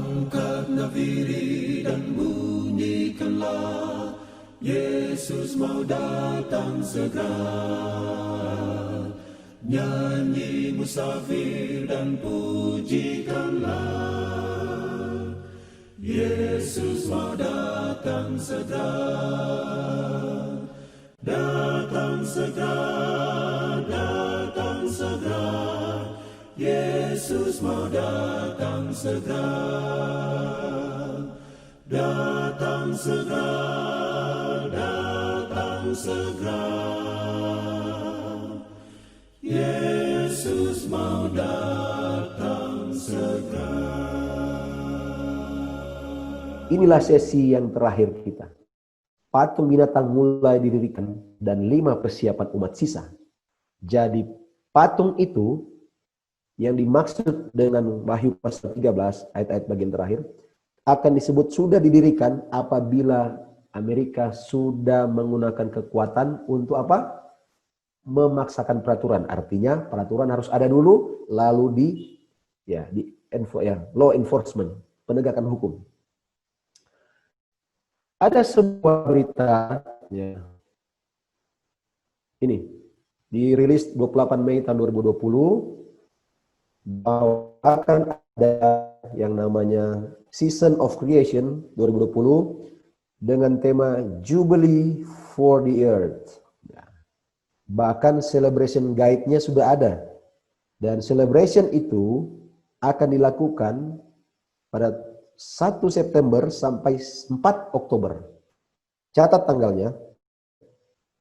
Angkat nafiri dan bunyikanlah, Yesus mau datang segera. Nyanyi musafir dan pujikanlah, Yesus mau datang segera. Datang segera, datang segera, Yesus mau datang segera. Datang segera, datang segera, Yesus mau datang segera. Inilah sesi yang terakhir kita. Patung binatang mulai didirikan dan 5 persiapan umat sisa. Jadi patung itu yang dimaksud dengan Wahyu pasal 13 ayat-ayat bagian terakhir akan disebut sudah didirikan apabila Amerika sudah menggunakan kekuatan untuk apa? Memaksakan peraturan. Artinya peraturan harus ada dulu, lalu law enforcement, penegakan hukum. Ada sebuah berita ini dirilis 28 Mei tahun 2020 bahwa akan ada yang namanya Season of Creation 2020 dengan tema Jubilee for the Earth. Bahkan celebration guide-nya sudah ada, dan celebration itu akan dilakukan pada 1 September sampai 4 Oktober. Catat tanggalnya,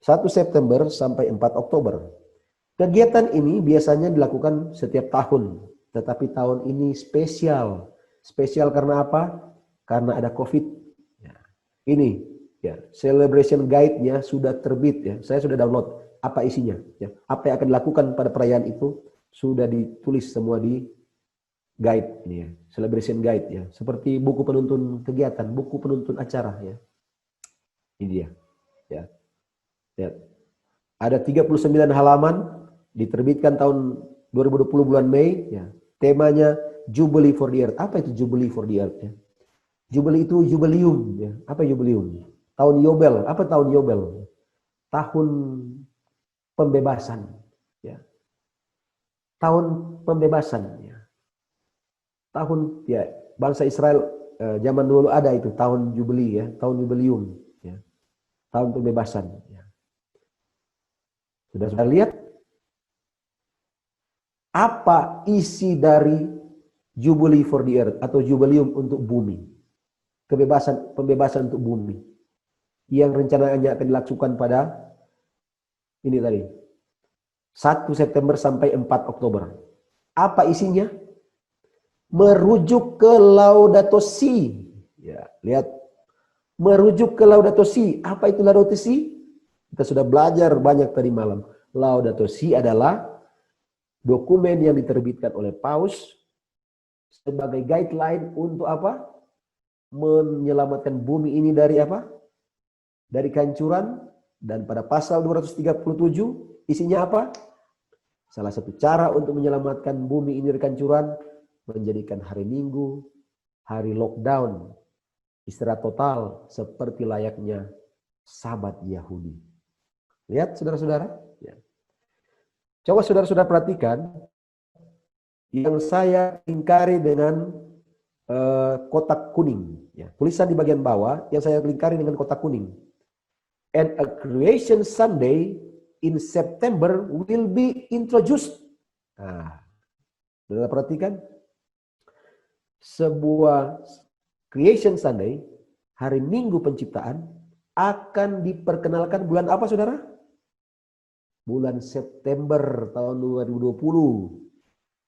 1 September sampai 4 Oktober. Kegiatan ini biasanya dilakukan setiap tahun, tetapi tahun ini spesial. Spesial karena apa? Karena ada COVID. Ini celebration guide-nya sudah terbit ya. Saya sudah download apa isinya. Apa yang akan dilakukan pada perayaan itu sudah ditulis semua di guide ini ya, celebration guide ya, seperti buku penuntun kegiatan, buku penuntun acara ya. Ini dia. Ya. Ada 39 halaman, diterbitkan tahun 2020 bulan Mei ya. Temanya Jubilee for the Earth. Apa itu Jubilee for the Earth ya? Jubilee itu jubileum ya. Apa jubileum? Tahun Yobel. Apa tahun Yobel? Tahun pembebasan ya. Tahun pembebasan ya. Tahun ya, bangsa Israel zaman dulu ada itu tahun Jubilee ya, tahun jubileum ya. Tahun pembebasan ya. Sudah lihat apa isi dari Jubilee for the Earth atau jubileum untuk bumi? Pembebasan untuk bumi yang rencananya akan dilakukan pada ini tadi 1 September sampai 4 Oktober. Apa isinya? Merujuk ke Laudato Si. Ya, lihat. Merujuk ke Laudato Si. Apa itu Laudato Si? Kita sudah belajar banyak tadi malam. Laudato Si adalah dokumen yang diterbitkan oleh Paus sebagai guideline untuk apa? Menyelamatkan bumi ini dari apa? Dari kehancuran. Dan pada pasal 237 isinya apa? Salah satu cara untuk menyelamatkan bumi ini dari kehancuran, menjadikan hari Minggu, hari lockdown, istirahat total seperti layaknya Sabat Yahudi. Lihat saudara-saudara. Ya. Coba saudara-saudara perhatikan yang saya lingkari dengan kotak kuning. Ya. Tulisan di bagian bawah yang saya lingkari dengan kotak kuning. And a Creation Sunday in September will be introduced. Nah, saudara perhatikan. Sebuah Creation Sunday, hari Minggu penciptaan, akan diperkenalkan bulan apa saudara? Bulan September tahun 2020.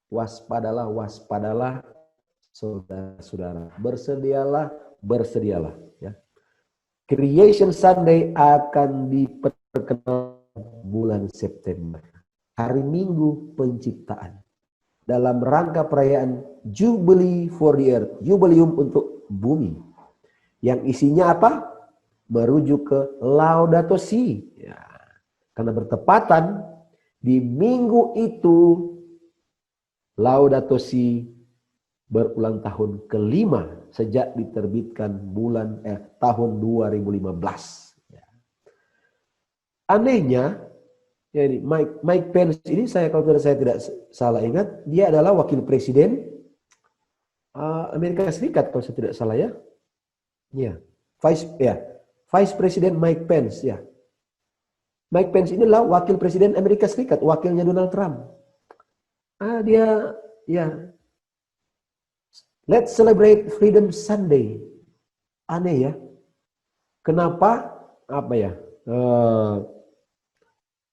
Waspadalah, waspadalah saudara-saudara. Bersedialah. Ya. Creation Sunday akan diperkenalkan bulan September. Hari Minggu penciptaan. Dalam rangka perayaan Jubilee for the Earth, jubileum untuk bumi. Yang isinya apa? Merujuk ke Laudato Si. Ya. Karena bertepatan di minggu itu Laudato Si berulang tahun kelima sejak diterbitkan tahun 2015. Ya. Anehnya, ya ini Mike Pence ini kalau saya tidak salah ingat, dia adalah wakil presiden Amerika Serikat kalau saya tidak salah ya. Ya, Vice President Mike Pence ya. Mike Pence ini adalah wakil presiden Amerika Serikat, wakilnya Donald Trump. Dia ya. Let's celebrate Freedom Sunday. Aneh ya. Kenapa? Apa ya?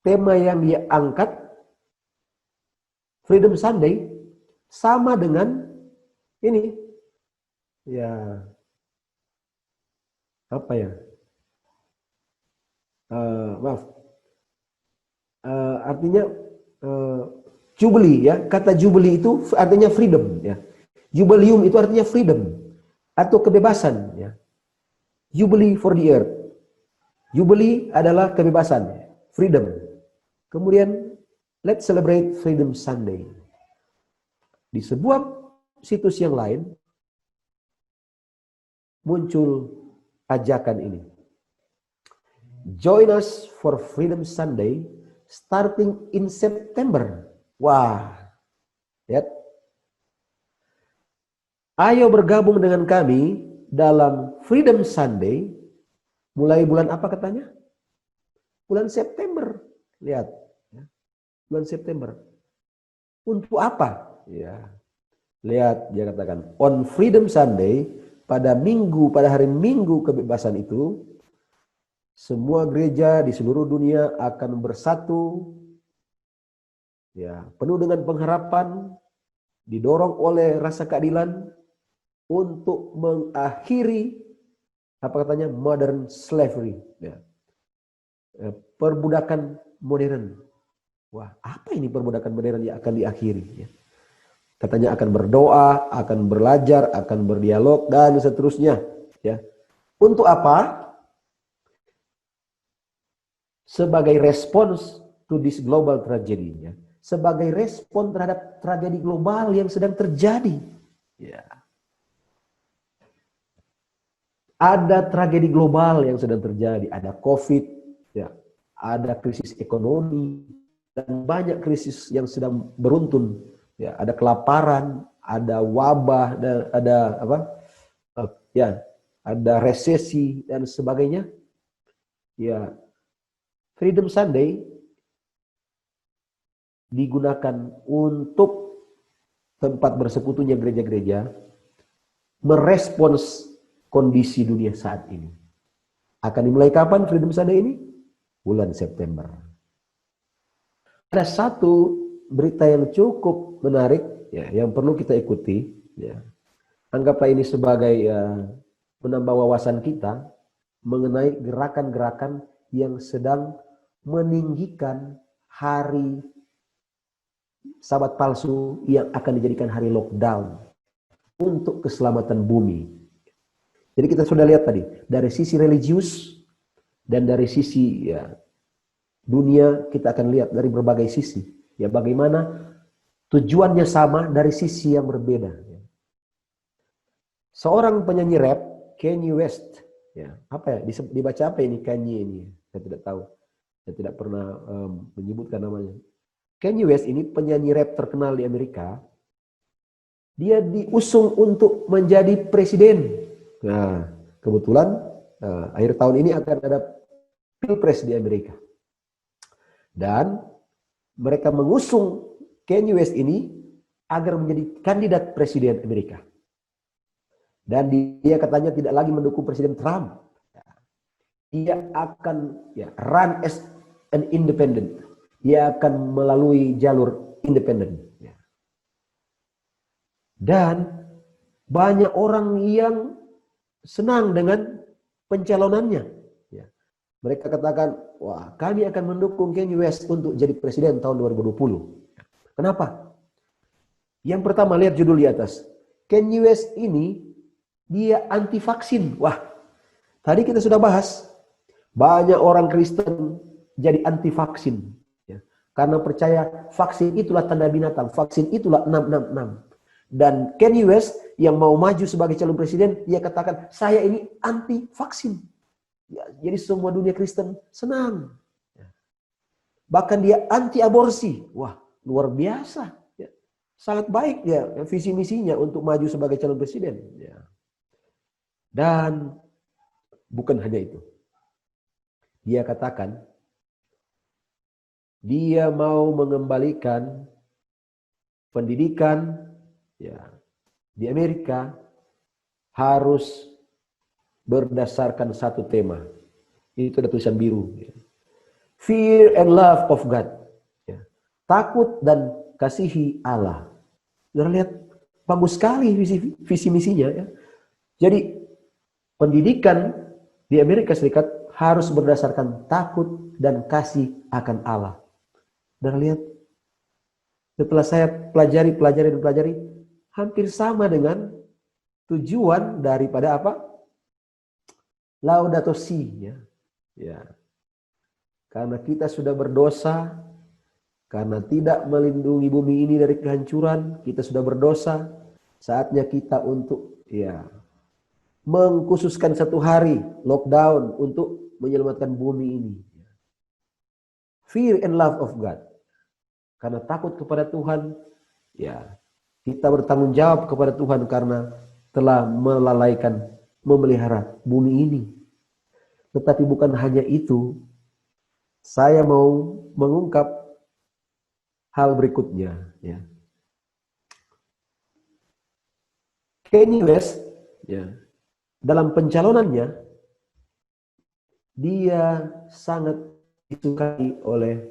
Tema yang dia angkat Freedom Sunday sama dengan ini. Ya. Apa ya? Artinya Jubilee ya. Kata Jubilee itu artinya freedom ya. Jubileum itu artinya freedom atau kebebasan ya. Jubilee for the earth. Jubilee adalah kebebasan, freedom. Kemudian let's celebrate Freedom Sunday. Di sebuah situs yang lain muncul ajakan ini. Join us for Freedom Sunday starting in September. Wah. Lihat. Ayo bergabung dengan kami dalam Freedom Sunday. Mulai bulan apa katanya? Bulan September. Lihat. Bulan September. Untuk apa? Ya. Lihat, dia katakan. On Freedom Sunday, pada hari Minggu kebebasan itu, semua gereja di seluruh dunia akan bersatu. Ya, penuh dengan pengharapan, didorong oleh rasa keadilan, untuk mengakhiri apa katanya modern slavery, ya. Perbudakan modern. Wah, apa ini perbudakan modern yang akan diakhiri? Ya. Katanya akan berdoa, akan belajar, akan berdialog dan seterusnya. Ya, untuk apa? Sebagai respons to this global tragedy. Ya. Sebagai respon terhadap tragedi global yang sedang terjadi. Ya. Ada tragedi global yang sedang terjadi, ada COVID, ya, ada krisis ekonomi, dan banyak krisis yang sedang beruntun. Ya, ada kelaparan, ada wabah, ada resesi dan sebagainya. Ya, Freedom Sunday digunakan untuk tempat bersekutunya gereja-gereja merespons kondisi dunia saat ini. Akan dimulai kapan Freedom Sunday ini? Bulan September. Ada satu berita yang cukup menarik ya, yang perlu kita ikuti. Ya. Anggaplah ini sebagai menambah wawasan kita mengenai gerakan-gerakan yang sedang meninggikan hari Sabat palsu yang akan dijadikan hari lockdown untuk keselamatan bumi. Jadi kita sudah lihat tadi, dari sisi religius dan dari sisi ya, dunia kita akan lihat dari berbagai sisi. Ya, bagaimana tujuannya sama dari sisi yang berbeda. Ya. Seorang penyanyi rap, Kanye West, ya, apa ya, dibaca apa ini Kanye ini? Saya tidak tahu, saya tidak pernah menyebutkan namanya. Kanye West ini penyanyi rap terkenal di Amerika. Dia diusung untuk menjadi presiden. Nah, kebetulan akhir tahun ini akan ada Pilpres di Amerika. Dan mereka mengusung Kanye West ini agar menjadi kandidat presiden Amerika. Dan dia katanya tidak lagi mendukung Presiden Trump. Dia akan run as an independent. Dia akan melalui jalur independen. Dan banyak orang yang senang dengan pencalonannya. Ya. Mereka katakan, wah, kami akan mendukung Kanye West untuk jadi presiden tahun 2020. Kenapa? Yang pertama, lihat judul di atas. Kanye West ini, dia anti vaksin. Wah, tadi kita sudah bahas. Banyak orang Kristen jadi anti vaksin. Ya. Karena percaya vaksin itulah tanda binatang. Vaksin itulah 666. Dan Kanye West yang mau maju sebagai calon presiden, dia katakan, saya ini anti vaksin. Ya, jadi semua dunia Kristen senang. Bahkan dia anti aborsi. Wah, luar biasa. Ya. Sangat baik ya visi misinya untuk maju sebagai calon presiden. Ya. Dan bukan hanya itu. Dia katakan, dia mau mengembalikan pendidikan ya di Amerika harus berdasarkan satu tema. Itu ada tulisan biru. Ya. Fear and love of God. Ya. Takut dan kasihi Allah. Sudah lihat, bagus sekali visi misinya. Ya. Jadi pendidikan di Amerika Serikat harus berdasarkan takut dan kasih akan Allah. Sudah lihat, setelah saya pelajari, hampir sama dengan tujuan daripada apa? Laudato Si. Ya. Karena kita sudah berdosa, karena tidak melindungi bumi ini dari kehancuran, kita sudah berdosa. Saatnya kita untuk mengkhususkan satu hari lockdown untuk menyelamatkan bumi ini. Fear and love of God. Karena takut kepada Tuhan, ya kita bertanggung jawab kepada Tuhan karena telah melalaikan, memelihara bumi ini. Tetapi bukan hanya itu, saya mau mengungkap hal berikutnya. Ya. Kanye West, ya, dalam pencalonannya, dia sangat disukai oleh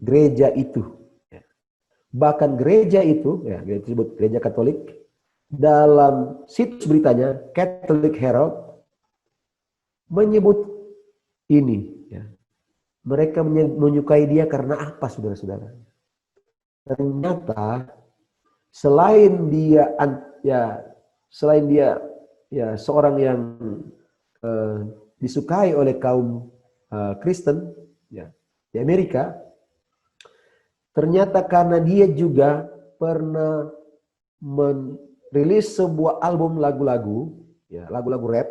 gereja itu. Bahkan gereja itu, ya, disebut gereja Katolik, dalam situs beritanya, Catholic Herald, menyebut ini. Ya. Mereka menyukai dia karena apa, saudara-saudara? Ternyata selain dia seorang yang disukai oleh kaum Kristen ya, di Amerika, ternyata karena dia juga pernah merilis sebuah album lagu-lagu, ya, lagu-lagu rap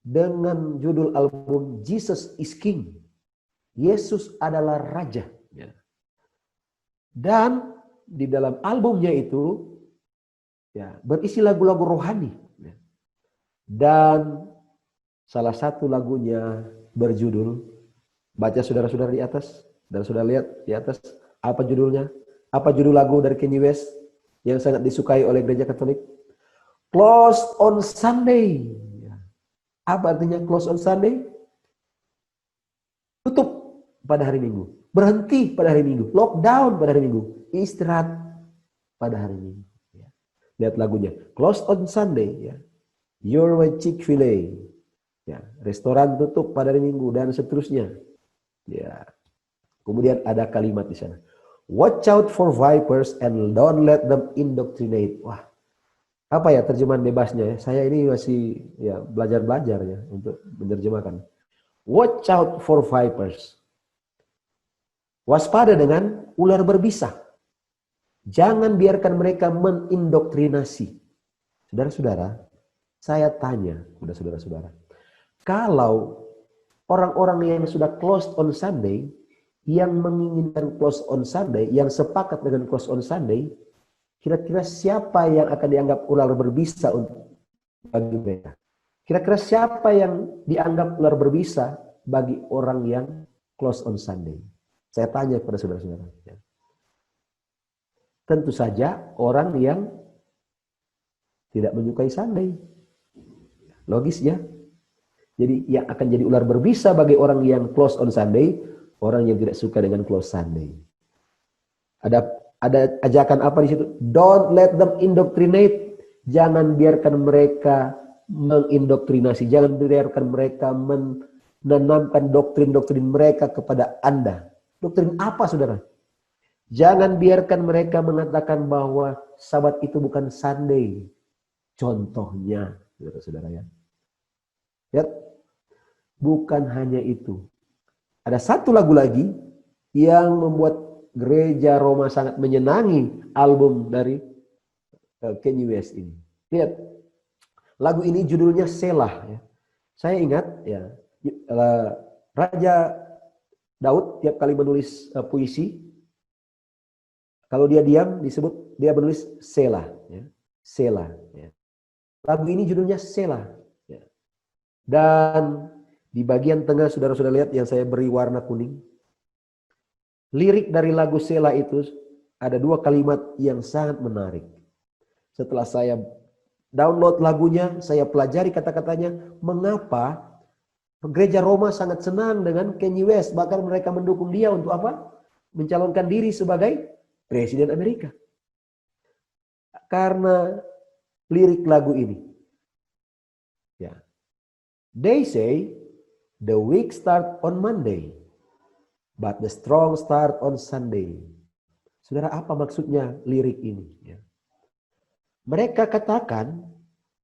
dengan judul album Jesus is King. Yesus adalah Raja. Ya. Dan di dalam albumnya itu ya, berisi lagu-lagu rohani. Ya. Dan salah satu lagunya berjudul, baca saudara-saudara di atas, dan saudara lihat di atas, apa judulnya? Apa judul lagu dari Kanye West yang sangat disukai oleh gereja Katolik? Closed on Sunday. Ya. Apa artinya closed on Sunday? Tutup pada hari Minggu, berhenti pada hari Minggu, lockdown pada hari Minggu, istirahat pada hari Minggu. Ya. Lihat lagunya, Closed on Sunday, ya. Your way Chick-fil-A, ya. Restoran tutup pada hari Minggu dan seterusnya. Ya. Kemudian ada kalimat di sana, watch out for vipers and don't let them indoctrinate. Wah, apa ya terjemahan bebasnya? Ya? Saya ini masih ya belajar ya untuk menerjemahkan. Watch out for vipers. Waspada dengan ular berbisa. Jangan biarkan mereka mengindoktrinasi. Saudara-saudara, saya tanya kepada saudara-saudara, kalau orang-orang yang sudah closed on Sunday, yang menginginkan close on Sunday, yang sepakat dengan close on Sunday, kira-kira siapa yang akan dianggap ular berbisa untuk bagi mereka? Kira-kira siapa yang dianggap ular berbisa bagi orang yang close on Sunday? Saya tanya kepada saudara-saudara. Tentu saja orang yang tidak menyukai Sunday. Logis ya? Jadi yang akan jadi ular berbisa bagi orang yang close on Sunday, orang yang tidak suka dengan close Sunday. Ada ajakan apa di situ? Don't let them indoctrinate. Jangan biarkan mereka mengindoktrinasi. Jangan biarkan mereka menanamkan doktrin-doktrin mereka kepada Anda. Doktrin apa, saudara? Jangan biarkan mereka mengatakan bahwa Sabat itu bukan Sunday. Contohnya, saudara-saudara ya. Lihat, bukan hanya itu. Ada satu lagu lagi yang membuat gereja Roma sangat menyenangi album dari Kanye West ini. Lihat, lagu ini judulnya Selah. Ya. Saya ingat ya, Raja Daud tiap kali menulis puisi, kalau dia diam disebut dia menulis Selah. Ya. Selah. Ya. Lagu ini judulnya Selah. Ya. Dan di bagian tengah saudara-saudara lihat yang saya beri warna kuning. Lirik dari lagu Selah itu ada 2 kalimat yang sangat menarik. Setelah saya download lagunya, saya pelajari kata-katanya, mengapa gereja Roma sangat senang dengan Kanye West, bahkan mereka mendukung dia untuk apa? Mencalonkan diri sebagai presiden Amerika. Karena lirik lagu ini. Ya. They say the week start on Monday, but the strong start on Sunday. Saudara, apa maksudnya lirik ini? Ya. Mereka katakan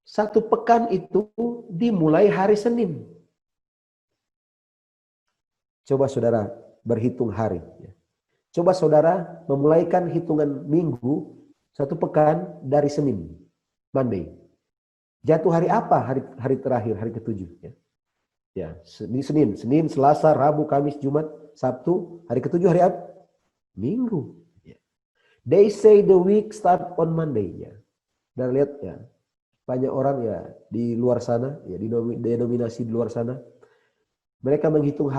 1 pekan itu dimulai hari Senin. Coba saudara berhitung hari. Ya. Coba saudara memulaikan hitungan minggu 1 pekan dari Senin, Monday. Jatuh hari apa? Hari terakhir, hari ke-7. Ya. Ya, Senin, Selasa, Rabu, Kamis, Jumat, Sabtu, hari ke-7 hari apa? Minggu. Ya. They say the week start on Monday. Ya. Dan lihat ya, banyak orang ya di luar sana, ya denominasi di luar sana, mereka menghitung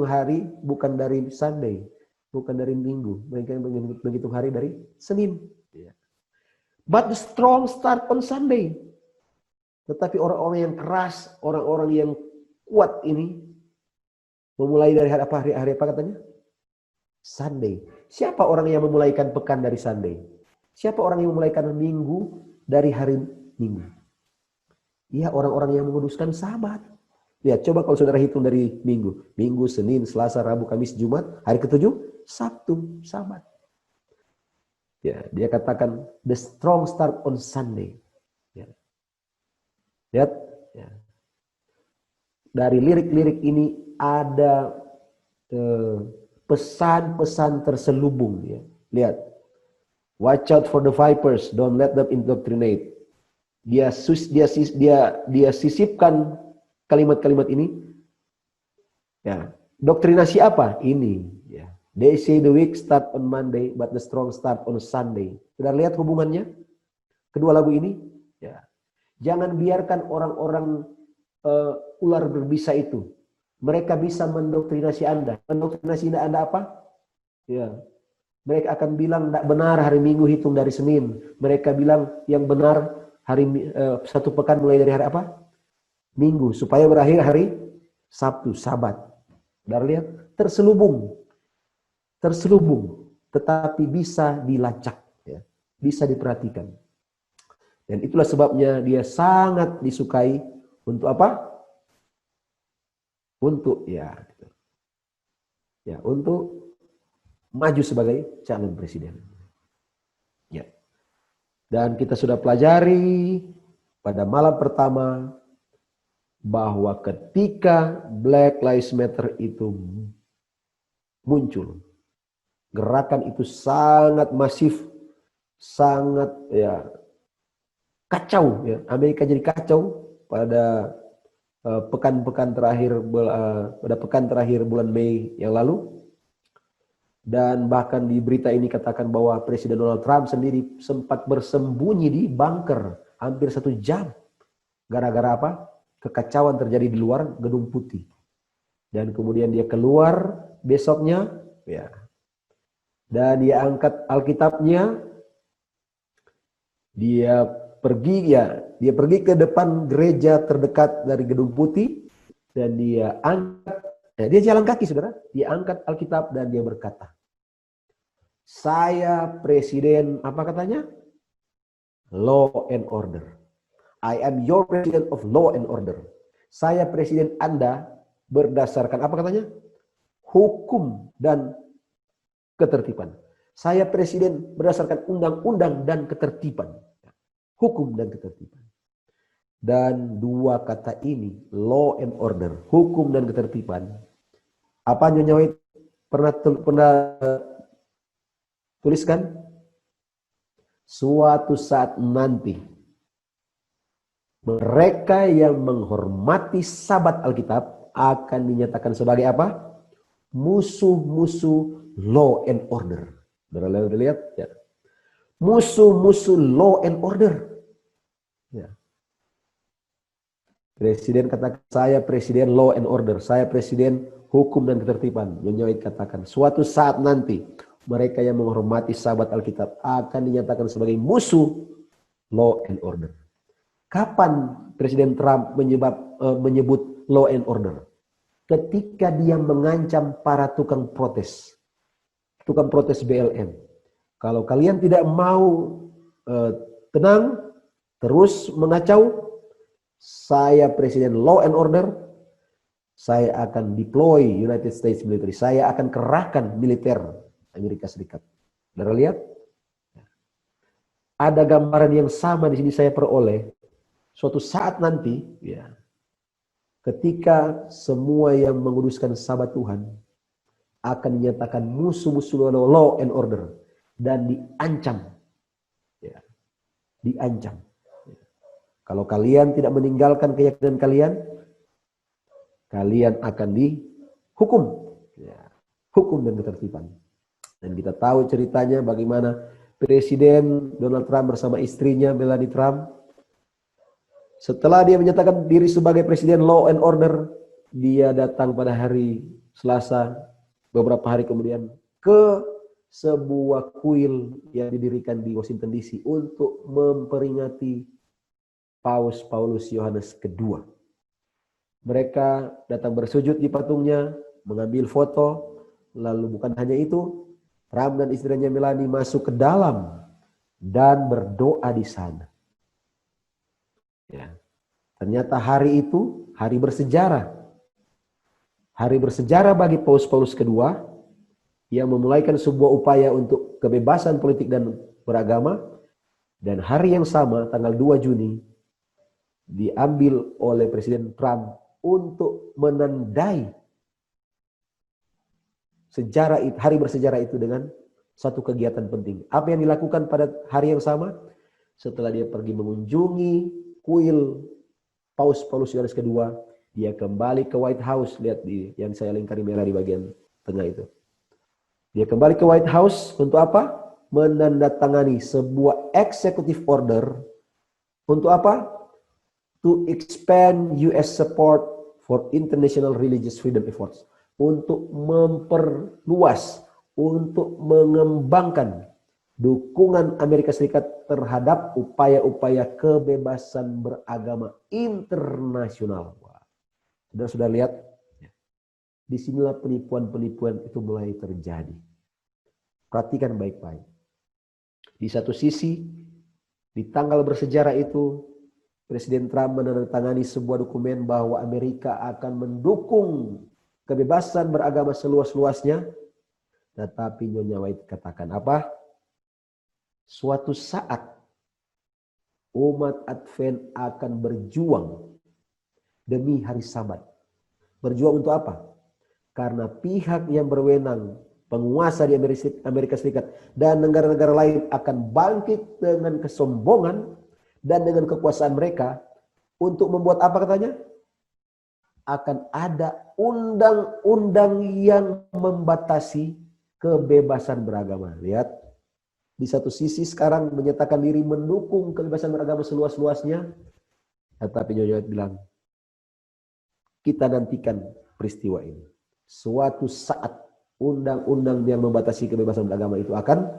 hari bukan dari Sunday, bukan dari Minggu, mereka menghitung hari dari Senin. Ya. But the strong start on Sunday. Tetapi orang-orang yang keras, orang-orang yang kuat ini memulai dari hari apa? Hari apa katanya? Sunday. Siapa orang yang memulaikan pekan dari Sunday? Siapa orang yang memulaikan minggu dari hari Minggu? Ya, orang-orang yang menguduskan Sabat. Lihat, coba kalau saudara hitung dari Minggu. Minggu, Senin, Selasa, Rabu, Kamis, Jumat. Hari ke-7, Sabtu, Sabat. Ya, dia katakan the strong start on Sunday. Ya. Lihat, ya. Dari lirik-lirik ini ada pesan-pesan terselubung. Ya. Lihat, watch out for the vipers, don't let them indoctrinate. Dia sisipkan kalimat-kalimat ini. Ya, doktrinasi apa? Ini. Ya. They say the week start on Monday, but the strong start on Sunday. Sudah lihat hubungannya? Kedua lagu ini. Ya. Jangan biarkan orang-orang ular berbisa itu. Mereka bisa mendoktrinasi Anda. Mendoktrinasi Anda apa? Ya. Mereka akan bilang tidak benar hari Minggu hitung dari Senin. Mereka bilang yang benar hari 1 pekan mulai dari hari apa? Minggu. Supaya berakhir hari Sabtu, Sabat. Dan lihat, terselubung. Terselubung. Tetapi bisa dilacak. Ya. Bisa diperhatikan. Dan itulah sebabnya dia sangat disukai untuk apa? Untuk untuk maju sebagai calon presiden. Ya. Dan kita sudah pelajari pada malam pertama bahwa ketika Black Lives Matter itu muncul, gerakan itu sangat masif, sangat ya kacau ya. Amerika jadi kacau pada pekan terakhir bulan Mei yang lalu. Dan bahkan di berita ini katakan bahwa Presiden Donald Trump sendiri sempat bersembunyi di bunker hampir 1 jam. Gara-gara apa? Kekacauan terjadi di luar Gedung Putih. Dan kemudian dia keluar besoknya, ya. Dan dia angkat Alkitabnya. Dia pergi ke depan gereja terdekat dari Gedung Putih dan dia jalan kaki, saudara. Dia angkat Alkitab dan dia berkata, saya presiden, apa katanya? Law and order. I am your president of law and order. Saya presiden Anda berdasarkan, apa katanya? Hukum dan ketertiban. Saya presiden berdasarkan undang-undang dan ketertiban. Hukum dan ketertiban. Dan 2 kata ini, law and order, hukum dan ketertiban. Apa Nyonya White pernah tuliskan? suatu saat nanti mereka yang menghormati Sabat Alkitab akan dinyatakan sebagai apa? Musuh-musuh law and order. Udah lihat? Ya. Musuh-musuh law and order. Ya. Presiden katakan, saya presiden law and order. Saya presiden hukum dan ketertiban. Nyonya White katakan, suatu saat nanti mereka yang menghormati Sabat Alkitab akan dinyatakan sebagai musuh law and order. Kapan Presiden Trump menyebut law and order? Ketika dia mengancam para tukang protes BLM. Kalau kalian tidak mau tenang, terus mengacau, saya Presiden law and order, saya akan deploy United States military, saya akan kerahkan militer Amerika Serikat. Saudara lihat? Ada gambaran yang sama di sini saya peroleh. Suatu saat nanti, ya, ketika semua yang menguruskan Sabat Tuhan akan dinyatakan musuh-musuh law and order dan diancam, ya, diancam. Kalau kalian tidak meninggalkan keyakinan kalian, kalian akan dihukum, ya, hukum dan ketertiban. Dan kita tahu ceritanya bagaimana Presiden Donald Trump bersama istrinya Melania Trump, setelah dia menyatakan diri sebagai presiden law and order, dia datang pada hari Selasa, beberapa hari kemudian, ke sebuah kuil yang didirikan di Washington DC untuk memperingati Paus Paulus Yohanes kedua. Mereka datang bersujud di patungnya, mengambil foto, lalu bukan hanya itu, Trump dan istrinya Melania masuk ke dalam dan berdoa di sana. Ya. Ternyata hari itu hari bersejarah. Hari bersejarah bagi Paus Paulus kedua yang memulaikan sebuah upaya untuk kebebasan politik dan beragama. Dan hari yang sama, tanggal 2 Juni, diambil oleh Presiden Trump untuk menandai hari bersejarah itu dengan satu kegiatan penting. Apa yang dilakukan pada hari yang sama? Setelah dia pergi mengunjungi kuil Paus Paulus Yohanes kedua, dia kembali ke White House. Lihat yang saya lingkari merah di bagian tengah itu. Dia kembali ke White House untuk apa? Menandatangani sebuah executive order. Untuk apa? To expand US support for international religious freedom efforts. Untuk memperluas, untuk mengembangkan dukungan Amerika Serikat terhadap upaya-upaya kebebasan beragama internasional. Sudah lihat? Disinilah penipuan-penipuan itu mulai terjadi. Perhatikan baik-baik. Di satu sisi, di tanggal bersejarah itu, Presiden Trump menandatangani sebuah dokumen bahwa Amerika akan mendukung kebebasan beragama seluas-luasnya. Tetapi Nyonya White katakan apa? Suatu saat umat Advent akan berjuang demi hari Sabat. Berjuang untuk apa? Karena pihak yang berwenang, penguasa di Amerika Serikat dan negara-negara lain akan bangkit dengan kesombongan dan dengan kekuasaan mereka untuk membuat apa katanya? Akan ada undang-undang yang membatasi kebebasan beragama. Lihat. Di satu sisi sekarang menyatakan diri mendukung kebebasan beragama seluas-luasnya. Tetapi Nyonya White bilang, kita nantikan peristiwa ini. Suatu saat undang-undang yang membatasi kebebasan beragama itu akan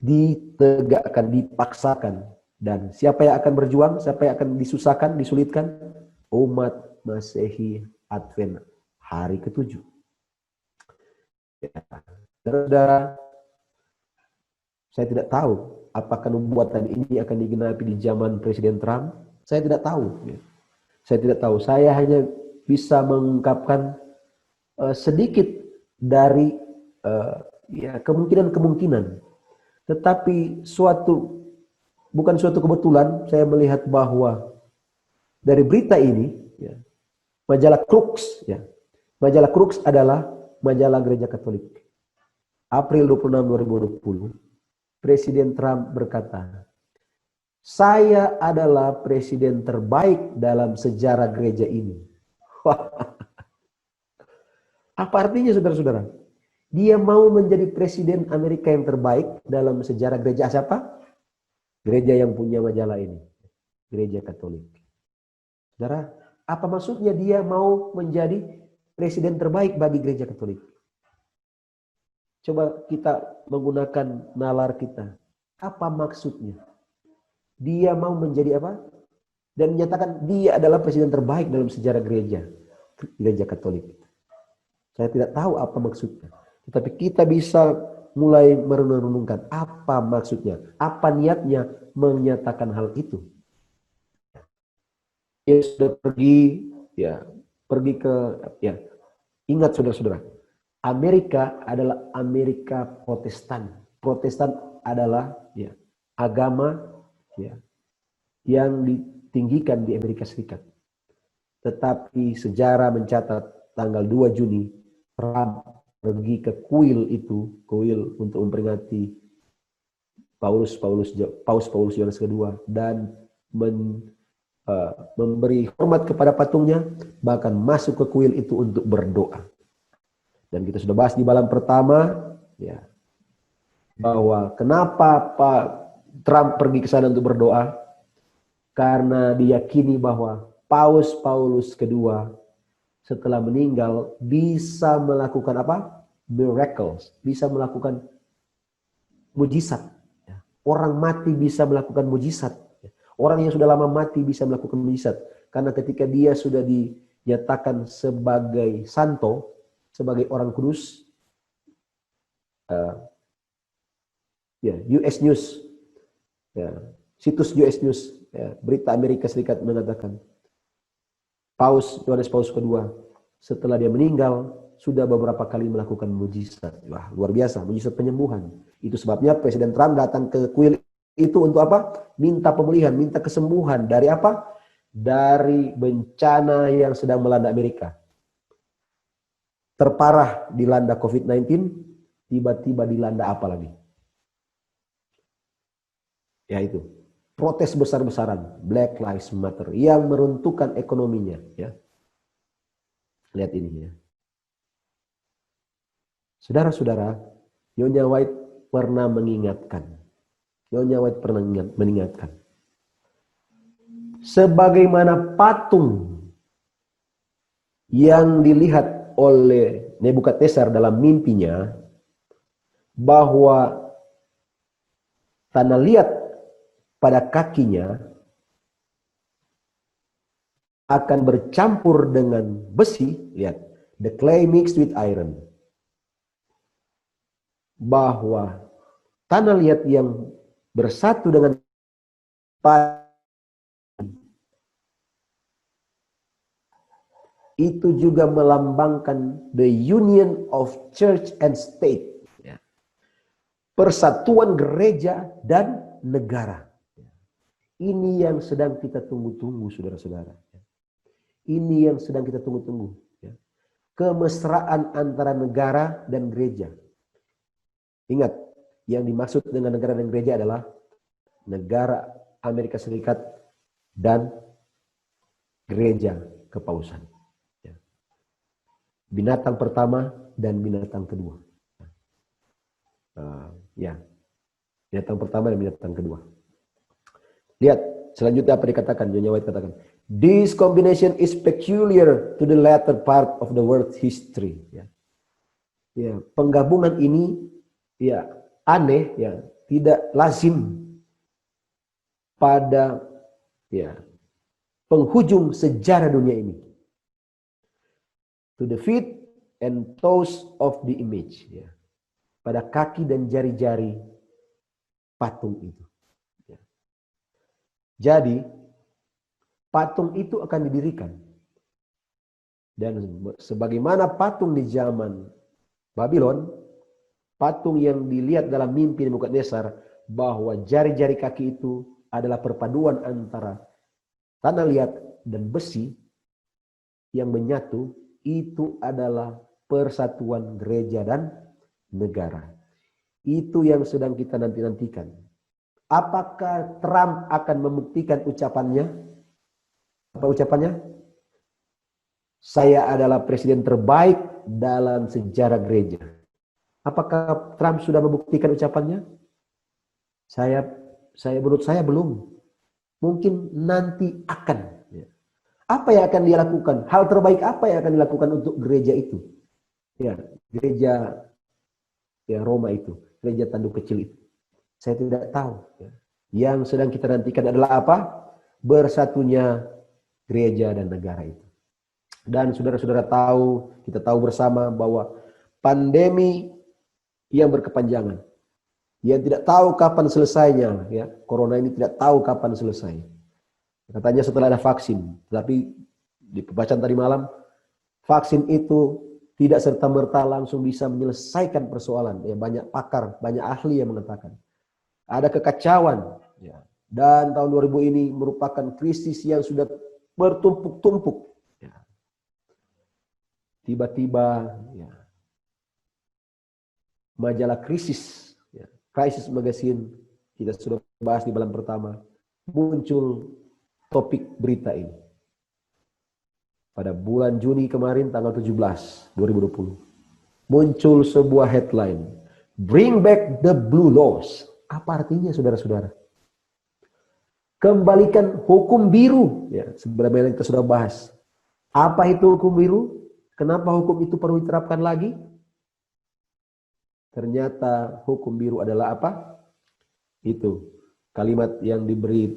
ditegakkan, dipaksakan. Dan siapa yang akan berjuang, siapa yang akan disusahkan, disulitkan? Umat Masehi Advent hari ke-7. Ya. Saudara, saya tidak tahu apakah nubuatan ini akan digenapi di zaman Presiden Trump. Saya tidak tahu. Saya tidak tahu. Saya hanya bisa mengungkapkan sedikit dari kemungkinan-kemungkinan. Tetapi bukan suatu kebetulan saya melihat bahwa dari berita ini, ya, majalah Crux, ya, majalah Crux adalah majalah Gereja Katolik. April 26, 2020. Presiden Trump berkata, "Saya adalah presiden terbaik dalam sejarah gereja ini." Apa artinya saudara-saudara? Dia mau menjadi presiden Amerika yang terbaik dalam sejarah gereja siapa? Gereja yang punya majalah ini. Gereja Katolik. Saudara, apa maksudnya dia mau menjadi presiden terbaik bagi gereja Katolik? Coba kita menggunakan nalar kita. Apa maksudnya? Dia mau menjadi apa? Dan menyatakan dia adalah presiden terbaik dalam sejarah gereja Katolik. Saya tidak tahu apa maksudnya. Tetapi kita bisa mulai merenung-renungkan apa maksudnya, apa niatnya menyatakan hal itu. Dia sudah pergi ke ingat saudara-saudara, Amerika adalah Amerika Protestan. Protestan adalah agama yang ditinggikan di Amerika Serikat. Tetapi sejarah mencatat tanggal 2 Juni Trump pergi ke kuil untuk memperingati Paus Paulus Yohanes kedua dan memberi hormat kepada patungnya, bahkan masuk ke kuil itu untuk berdoa. Dan kita sudah bahas di malam pertama bahwa kenapa Pak Trump pergi ke sana untuk berdoa, karena diyakini bahwa Paus Paulus kedua setelah meninggal bisa melakukan apa? Miracles, bisa melakukan mujizat. Orang mati bisa melakukan mujizat. Orang yang sudah lama mati bisa melakukan mujizat. Karena ketika dia sudah dinyatakan sebagai santo, sebagai orang kudus, US News, situs US News, berita Amerika Serikat mengatakan, Paus Yohanes Paulus kedua setelah dia meninggal sudah beberapa kali melakukan mujizat. Wah, luar biasa, mujizat penyembuhan. Itu sebabnya Presiden Trump datang ke kuil itu untuk apa? Minta pemulihan, minta kesembuhan dari apa? Dari bencana yang sedang melanda Amerika. Terparah dilanda COVID-19, tiba-tiba dilanda apa lagi? Yaitu protes besar-besaran, Black Lives Matter, yang meruntuhkan ekonominya. Lihat ini . Saudara-saudara, Nyonya White pernah mengingatkan. Sebagaimana patung yang dilihat oleh Nebukadnezar dalam mimpinya, bahwa tanah liat pada kakinya akan bercampur dengan besi, lihat, the clay mixed with iron. Bahwa tanah liat yang bersatu dengan itu juga melambangkan the union of church and state. Persatuan gereja dan negara. Ini yang sedang kita tunggu-tunggu, saudara-saudara. Ini yang sedang kita tunggu-tunggu. Kemesraan antara negara dan gereja. Ingat, yang dimaksud dengan negara dan gereja adalah negara Amerika Serikat dan gereja kepausan. Binatang pertama dan binatang kedua. Binatang pertama dan binatang kedua. Lihat, selanjutnya apa dikatakan? Nyonya White katakan, this combination is peculiar to the latter part of the world history. Penggabungan ini aneh, tidak lazim pada penghujung sejarah dunia ini. To the feet and toes of the image. Pada kaki dan jari-jari patung itu. Jadi, patung itu akan didirikan. Dan sebagaimana patung di zaman Babylon, patung yang dilihat dalam mimpi Nebukadnezar, bahwa jari-jari kaki itu adalah perpaduan antara tanah liat dan besi yang menyatu, itu adalah persatuan gereja dan negara. Itu yang sedang kita nanti-nantikan. Apakah Trump akan membuktikan ucapannya? Apa ucapannya? Saya adalah presiden terbaik dalam sejarah gereja. Apakah Trump sudah membuktikan ucapannya? Menurut saya belum. Mungkin nanti akan. Apa yang akan dia lakukan? Hal terbaik apa yang akan dilakukan untuk gereja itu? Ya, gereja Roma itu, gereja tanduk kecil itu. Saya tidak tahu. Yang sedang kita nantikan adalah apa? Bersatunya gereja dan negara itu. Dan saudara-saudara tahu, kita tahu bersama bahwa pandemi yang berkepanjangan, yang tidak tahu kapan selesainya, ya, corona ini tidak tahu kapan selesai. Katanya setelah ada vaksin, tapi di pembacaan tadi malam, vaksin itu tidak serta-merta langsung bisa menyelesaikan persoalan. Ya, banyak pakar, banyak ahli yang mengatakan ada kekacauan. Ya. Dan tahun 2000 ini merupakan krisis yang sudah bertumpuk-tumpuk. Ya. Tiba-tiba, ya, majalah Krisis, ya, Crisis Magazine, kita sudah bahas di malam pertama, muncul topik berita ini. Pada bulan Juni kemarin, tanggal 17, 2020, muncul sebuah headline, Bring Back the Blue Laws. Apa artinya, saudara-saudara? Kembalikan hukum biru. Ya, sebenarnya kita sudah bahas. Apa itu hukum biru? Kenapa hukum itu perlu diterapkan lagi? Ternyata hukum biru adalah apa? Itu kalimat yang diberi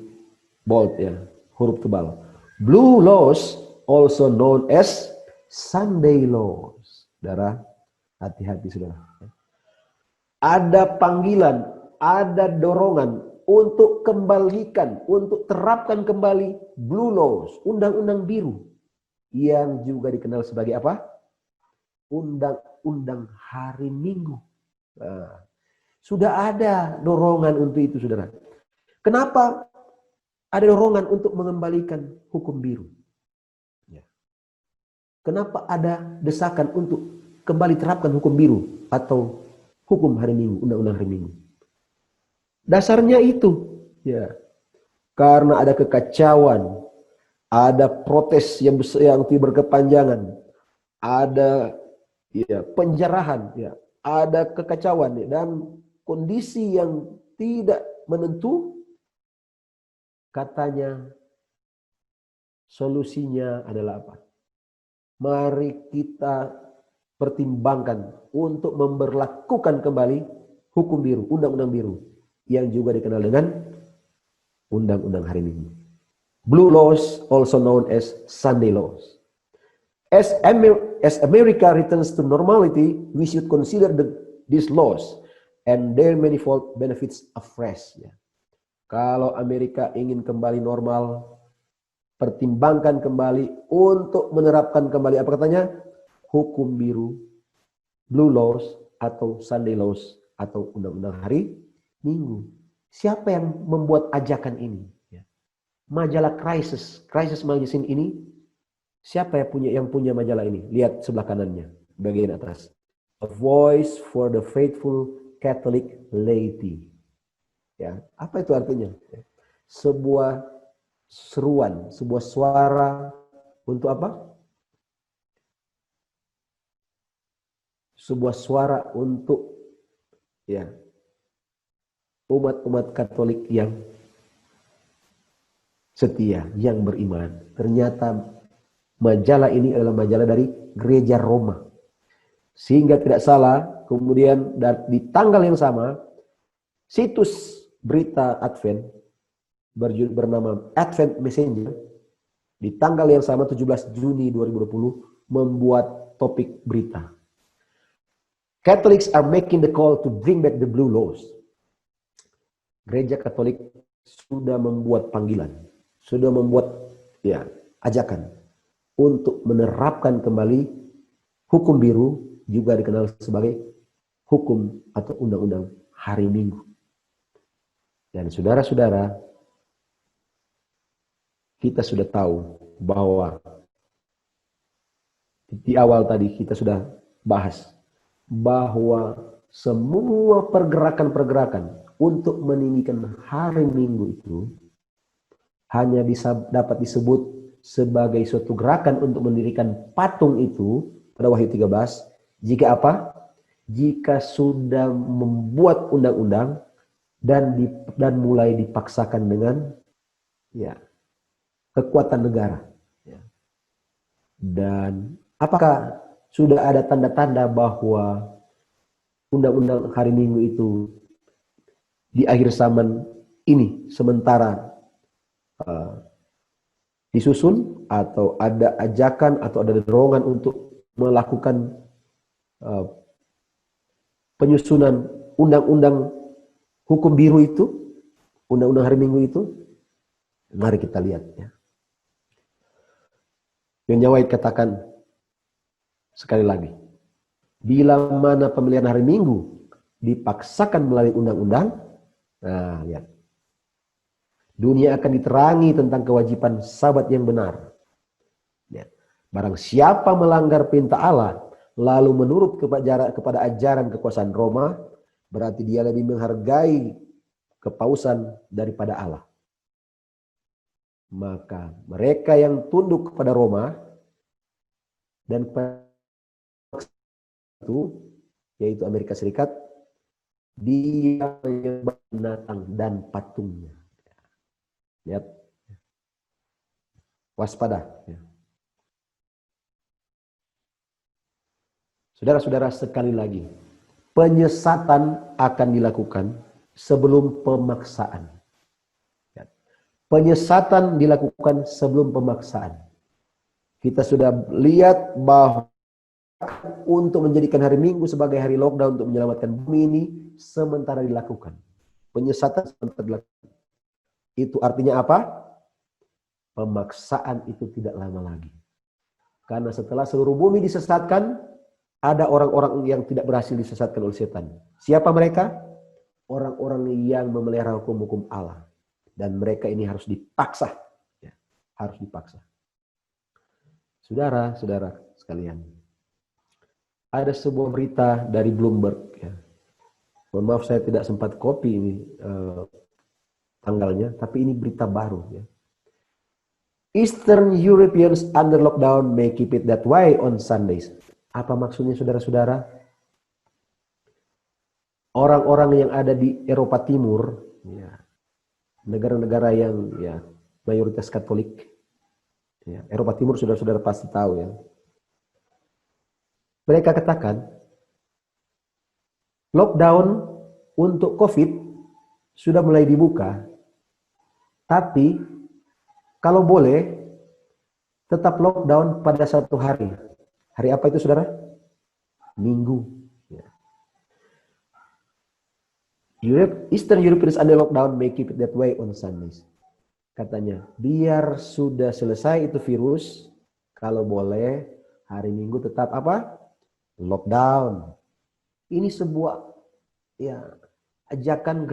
bold, ya, huruf tebal. Blue laws, also known as Sunday laws. Saudara, hati-hati saudara. Ada panggilan, ada dorongan untuk kembalikan, untuk terapkan kembali blue laws, undang-undang biru, yang juga dikenal sebagai apa? Undang-undang hari Minggu. Nah, sudah ada dorongan untuk itu, saudara. Kenapa ada dorongan untuk mengembalikan hukum biru? Ya. Kenapa ada desakan untuk kembali terapkan hukum biru atau hukum hari Minggu, undang-undang hari Minggu? Dasarnya itu, ya, karena ada kekacauan, ada protes yang berkepanjangan, ada, ya, penjarahan, ya, ada kekacauan, ya, dan kondisi yang tidak menentu. Katanya solusinya adalah apa? Mari kita pertimbangkan untuk memberlakukan kembali hukum biru, undang-undang biru, yang juga dikenal dengan undang-undang hari Minggu. Blue laws, also known as Sunday laws. As America returns to normality, we should consider these laws and their manifold benefits afresh. Ya. Kalau Amerika ingin kembali normal, pertimbangkan kembali untuk menerapkan kembali apa katanya? Hukum biru, blue laws, atau Sunday laws, atau undang-undang hari Minggu. Siapa yang membuat ajakan ini? Ya. Majalah Crisis Magazine ini, siapa yang punya majalah ini? Lihat sebelah kanannya, bagian atas. A voice for the faithful Catholic laity. Ya, apa itu artinya? Sebuah seruan, sebuah suara untuk apa? Sebuah suara untuk, ya, umat-umat Katolik yang setia, yang beriman. Ternyata majalah ini adalah majalah dari Gereja Roma. Sehingga tidak salah, kemudian di tanggal yang sama, situs berita Advent bernama Advent Messenger, di tanggal yang sama 17 Juni 2020 membuat topik berita. Catholics are making the call to bring back the blue laws. Gereja Katolik sudah membuat panggilan, sudah membuat, ya, ajakan untuk menerapkan kembali hukum biru, juga dikenal sebagai hukum atau undang-undang hari Minggu. Dan saudara-saudara, kita sudah tahu bahwa di awal tadi kita sudah bahas bahwa semua pergerakan-pergerakan untuk meninggikan hari Minggu itu hanya dapat disebut sebagai suatu gerakan untuk mendirikan patung itu pada Wahyu 13 jika apa? Jika sudah membuat undang-undang dan mulai dipaksakan dengan ya kekuatan negara. Ya. Dan apakah sudah ada tanda-tanda bahwa undang-undang hari Minggu itu di akhir zaman ini sementara disusun, atau ada ajakan atau ada dorongan untuk melakukan penyusunan undang-undang hukum biru itu, undang-undang hari Minggu itu? Mari kita lihat ya. Yang White katakan sekali lagi, bila mana pemilihan hari Minggu dipaksakan melalui undang-undang, nah lihat, dunia akan diterangi tentang kewajiban sabat yang benar. Ya. Barang siapa melanggar perintah Allah, lalu menurut kepada ajaran kekuasaan Roma, berarti dia lebih menghargai kepausan daripada Allah. Maka mereka yang tunduk kepada Roma dan itu, yaitu Amerika Serikat, dia menyembah binatang dan patungnya. Lihat, waspada. Saudara-saudara, sekali lagi, penyesatan akan dilakukan sebelum pemaksaan. Penyesatan dilakukan sebelum pemaksaan. Kita sudah lihat bahwa untuk menjadikan hari Minggu sebagai hari lockdown untuk menyelamatkan bumi ini sementara dilakukan. Penyesatan sementara dilakukan. Itu artinya apa? Pemaksaan itu tidak lama lagi. Karena setelah seluruh bumi disesatkan, ada orang-orang yang tidak berhasil disesatkan oleh setan. Siapa mereka? Orang-orang yang memelihara hukum-hukum Allah. Dan mereka ini harus dipaksa. Ya, harus dipaksa. Saudara-saudara sekalian, ada sebuah berita dari Bloomberg. Ya. Mohon maaf saya tidak sempat copy ini tanggalnya, tapi ini berita baru. Ya. Eastern Europeans under lockdown may keep it that way on Sundays. Apa maksudnya saudara-saudara? Orang-orang yang ada di Eropa Timur, ya, negara-negara yang ya mayoritas Katolik, ya, Eropa Timur saudara-saudara pasti tahu ya. Mereka katakan lockdown untuk COVID sudah mulai dibuka, tapi kalau boleh tetap lockdown pada satu hari. Hari apa itu saudara? Minggu. Ya. Eastern Europeans under lockdown may keep it that way on Sundays. Katanya, biar sudah selesai itu virus, kalau boleh hari Minggu tetap apa? Lockdown. Ini sebuah ya ajakan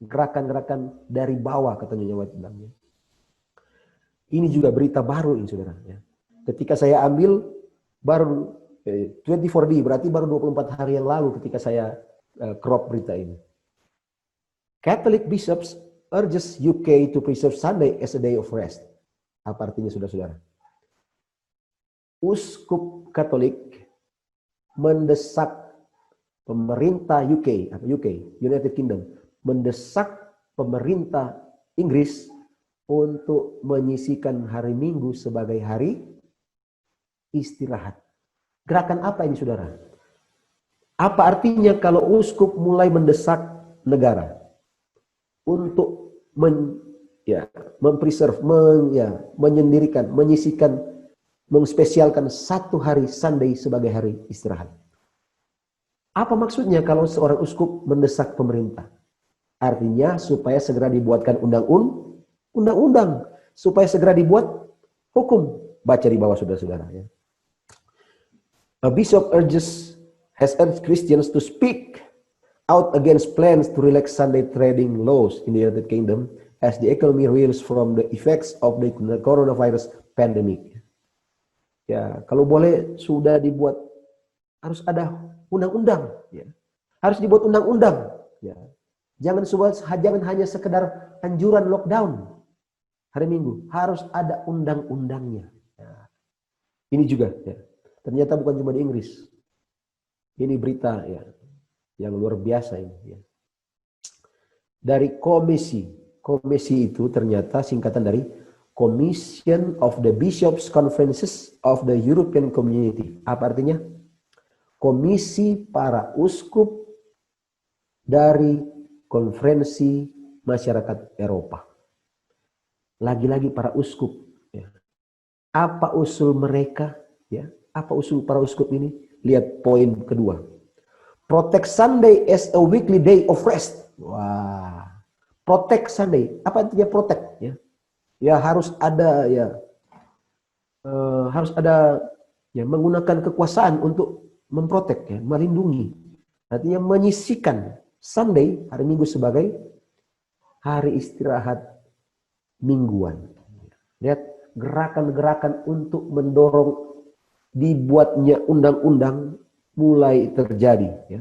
gerakan dari bawah, katanya White bilangnya. Ini juga berita baru ini saudara. Ya. Ketika saya ambil baru 24D, berarti baru 24 hari yang lalu ketika saya crop berita ini. Catholic bishops urges UK to preserve Sunday as a day of rest. Apa artinya saudara-saudara? Uskup Katolik mendesak pemerintah UK, United Kingdom, mendesak pemerintah Inggris untuk menyisikan hari Minggu sebagai hari istirahat. Gerakan apa ini saudara? Apa artinya kalau uskup mulai mendesak negara untuk menyendirikan, menyisikan, mengspesialkan satu hari Sunday sebagai hari istirahat? Apa maksudnya kalau seorang uskup mendesak pemerintah? Artinya supaya segera dibuatkan undang-undang, supaya segera dibuat hukum. Baca di bawah saudara-saudara ya. A bishop has urged Christians to speak out against plans to relax Sunday trading laws in the United Kingdom as the economy reels from the effects of the coronavirus pandemic. Ya, kalau boleh sudah dibuat, harus ada undang-undang ya, Harus dibuat undang-undang. Ya. Jangan hanya sekedar anjuran lockdown hari Minggu. Harus ada undang-undangnya. Ya. Ini juga. Ya. Ternyata bukan cuma di Inggris. Ini berita ya yang luar biasa ini. Ya. Dari komisi itu ternyata singkatan dari Commission of the Bishops' Conferences of the European Community. Apa artinya? Komisi para uskup dari konferensi masyarakat Eropa. Lagi-lagi para uskup. Ya. Apa usul mereka? Ya. Apa usul para uskup ini? Lihat poin kedua. Protect Sunday as a weekly day of rest. Wah, protect Sunday. Apa artinya protect? Ya, ya harus ada menggunakan kekuasaan untuk memprotek, ya, melindungi. Artinya menyisikan Sunday, hari Minggu sebagai hari istirahat mingguan. Lihat gerakan-gerakan untuk mendorong dibuatnya undang-undang mulai terjadi. Ya.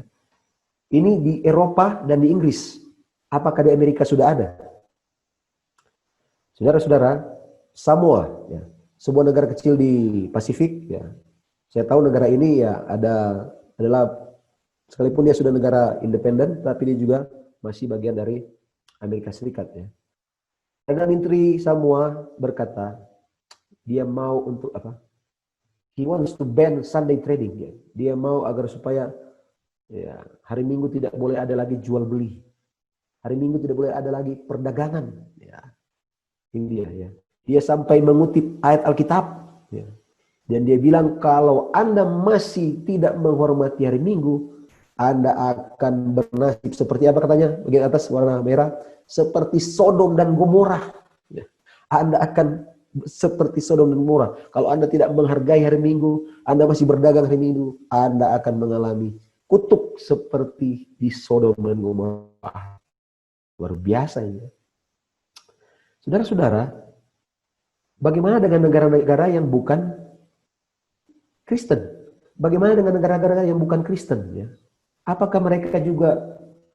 Ini di Eropa dan di Inggris. Apakah di Amerika sudah ada? Saudara-saudara, Samoa, ya, sebuah negara kecil di Pasifik. Ya. Saya tahu negara ini ya adalah sekalipun dia sudah negara independen, tapi dia juga masih bagian dari Amerika Serikat. Ya. Perdana Menteri Samoa berkata, dia mau untuk apa? He wants to ban Sunday trading. Ya. Dia mau agar supaya ya, hari Minggu tidak boleh ada lagi jual beli. Hari Minggu tidak boleh ada lagi perdagangan. Ya. Ini dia. Ya. Dia sampai mengutip ayat Alkitab. Ya. Dan dia bilang kalau Anda masih tidak menghormati hari Minggu, Anda akan bernasib seperti apa katanya? Bagian atas warna merah. Seperti Sodom dan Gomora. Ya. Anda akan seperti Sodom dan Gomora. Kalau Anda tidak menghargai hari Minggu, Anda masih berdagang hari Minggu, Anda akan mengalami kutuk seperti di Sodom dan Gomora. Luar biasa ini. Saudara-saudara, bagaimana dengan negara-negara yang bukan Kristen? Bagaimana dengan negara-negara yang bukan Kristen? Ya? Apakah mereka juga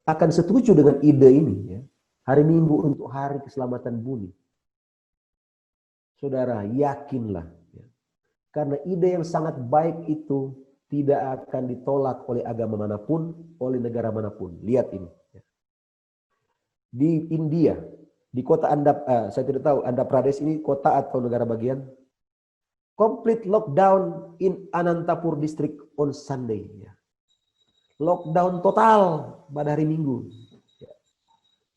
akan setuju dengan ide ini? Ya? Hari Minggu untuk hari keselamatan bumi. Saudara, yakinlah. Ya. Karena ide yang sangat baik itu tidak akan ditolak oleh agama manapun, oleh negara manapun. Lihat ini. Ya. Di India, di kota saya tidak tahu, Andhra Pradesh ini kota atau negara bagian. Complete lockdown in Anantapur district on Sunday. Ya. Lockdown total pada hari Minggu. Ya.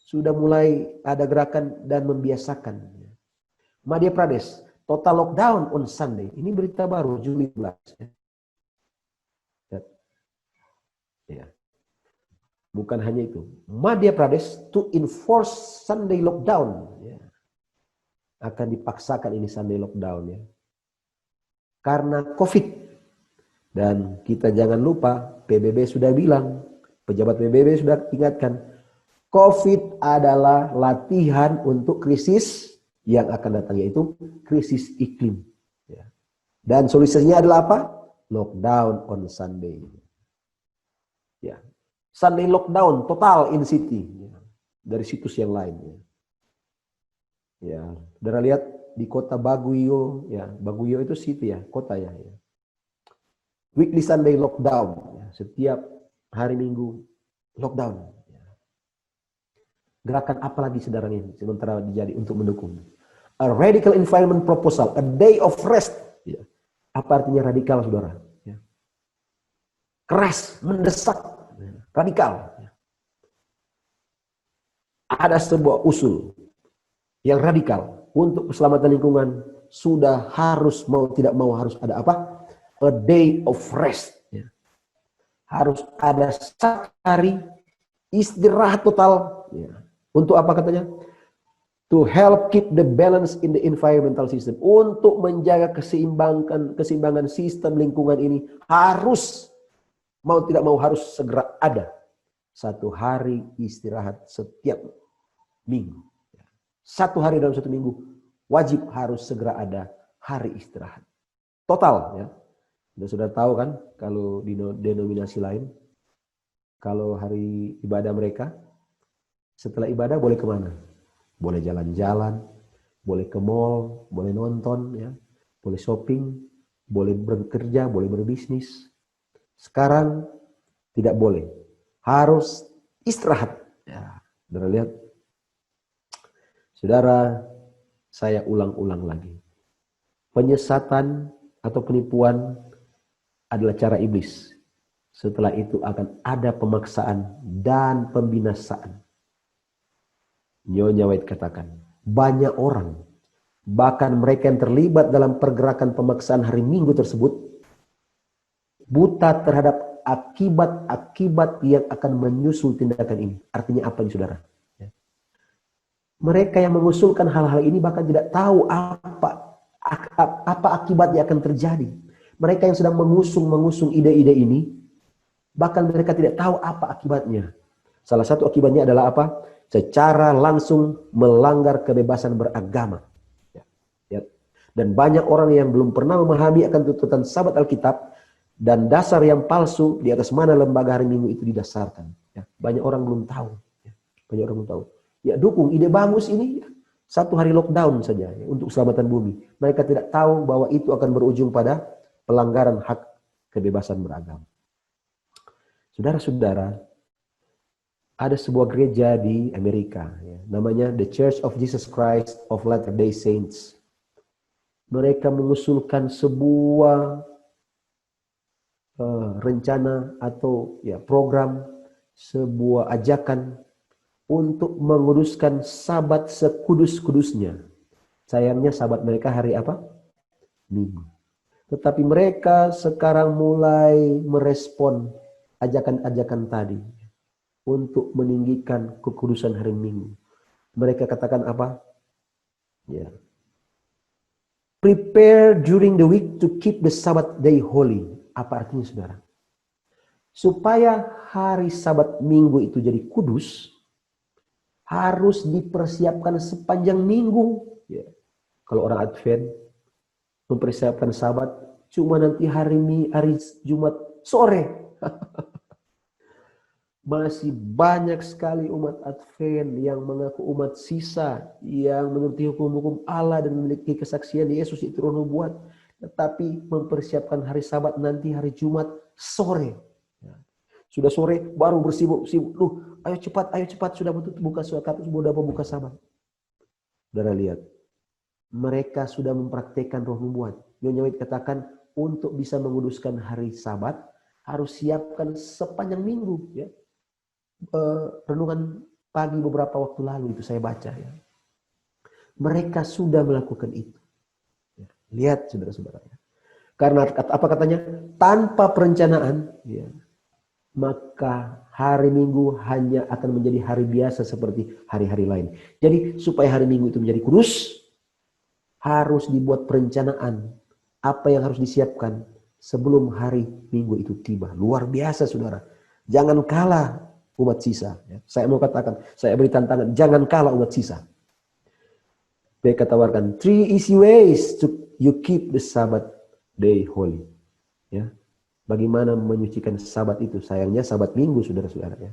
Sudah mulai ada gerakan dan membiasakan. Ya. Madhya Pradesh, total lockdown on Sunday. Ini berita baru, Juli 11. Ya. Ya. Bukan hanya itu. Madhya Pradesh to enforce Sunday lockdown. Ya. Akan dipaksakan ini Sunday lockdown. Ya. Karena COVID. Dan kita jangan lupa, PBB sudah bilang, pejabat PBB sudah ingatkan, COVID adalah latihan untuk krisis yang akan datang, yaitu krisis iklim. Ya. Dan solusinya adalah apa? Lockdown on Sunday. Ya. Sunday lockdown total in city. Ya. Dari situs yang lain. Ya. Ya. Saudara lihat di kota Baguio. Ya. Baguio itu city ya, kota ya. Ya. Weekly Sunday lockdown. Ya. Setiap hari Minggu lockdown. Ya. Gerakan apa lagi saudara ini sementara dijadi untuk mendukung? A radical environment proposal, a day of rest. Ya. Apa artinya radikal, saudara? Ya. Keras, mendesak, ya. Radikal. Ya. Ada sebuah usul yang radikal untuk keselamatan lingkungan sudah harus mau tidak mau harus ada apa? A day of rest. Ya. Harus ada satu hari istirahat total. Ya. Untuk apa katanya? To help keep the balance in the environmental system. Untuk menjaga keseimbangan sistem lingkungan ini harus, mau tidak mau harus segera ada satu hari istirahat setiap minggu. Satu hari dalam satu minggu wajib harus segera ada hari istirahat. Total ya. Sudah tahu kan kalau di denominasi lain Kalau hari ibadah mereka, setelah ibadah boleh kemana? Boleh jalan-jalan, boleh ke mall, boleh nonton, ya, boleh shopping, boleh bekerja, boleh berbisnis. Sekarang tidak boleh, harus istirahat. Ya, saudara lihat, saudara, saya ulang-ulang lagi. Penyesatan atau penipuan adalah cara iblis. Setelah itu akan ada pemaksaan dan pembinasaan. Nyonya White katakan, banyak orang, bahkan mereka yang terlibat dalam pergerakan pemaksaan hari Minggu tersebut, buta terhadap akibat-akibat yang akan menyusul tindakan ini. Artinya apa ini, saudara? Mereka yang mengusulkan hal-hal ini bahkan tidak tahu apa akibat yang akan terjadi. Mereka yang sedang mengusung ide-ide ini, bahkan mereka tidak tahu apa akibatnya. Salah satu akibatnya adalah apa? Secara langsung melanggar kebebasan beragama. Ya. Dan banyak orang yang belum pernah memahami akan tuntutan Sabat Alkitab dan dasar yang palsu di atas mana lembaga hari Minggu itu didasarkan. Ya. Banyak orang belum tahu. Ya. Banyak orang belum tahu. Ya, dukung ide bagus ini, satu hari lockdown saja ya, untuk keselamatan bumi. Mereka tidak tahu bahwa itu akan berujung pada pelanggaran hak kebebasan beragama. Saudara-saudara, ada sebuah gereja di Amerika, ya, namanya The Church of Jesus Christ of Latter-day Saints. Mereka mengusulkan sebuah rencana atau ya program, sebuah ajakan untuk menguduskan Sabat sekudus-kudusnya. Sayangnya Sabat mereka hari apa? Minggu. Tetapi mereka sekarang mulai merespon ajakan-ajakan tadi untuk meninggikan kekudusan hari Minggu. Mereka katakan apa? Ya. Prepare during the week to keep the Sabbath day holy. Apa artinya, saudara? Supaya hari Sabat Minggu itu jadi kudus, harus dipersiapkan sepanjang minggu. Ya. Kalau orang Advent mempersiapkan Sabat cuma nanti hari Jumat sore. Masih banyak sekali umat Advent yang mengaku umat sisa, yang menuruti hukum-hukum Allah dan memiliki kesaksian Yesus itu roh nubuat, tetapi mempersiapkan hari Sabat nanti hari Jumat sore. Sudah sore baru bersibuk-sibuk. Ayo cepat, sudah buka surat, sudah membuka Sabat. Saudara lihat, mereka sudah mempraktekkan roh nubuat. Nyonya White katakan, untuk bisa menguduskan hari Sabat, harus siapkan sepanjang minggu. Ya. Renungan pagi beberapa waktu lalu itu saya baca. Ya. Mereka sudah melakukan itu. Ya. Lihat saudara-saudara. Ya. Karena apa katanya? Tanpa perencanaan, ya, maka hari Minggu hanya akan menjadi hari biasa seperti hari-hari lain. Jadi supaya hari Minggu itu menjadi kudus, harus dibuat perencanaan apa yang harus disiapkan sebelum hari Minggu itu tiba. Luar biasa, saudara. Jangan kalah umat sisa. Saya mau katakan, saya beri tantangan, jangan kalah umat sisa. Mereka tawarkan 3 easy ways to you keep the Sabbath day holy. Ya. Bagaimana menyucikan Sabat itu? Sayangnya Sabat Minggu, saudara-saudara. Ya.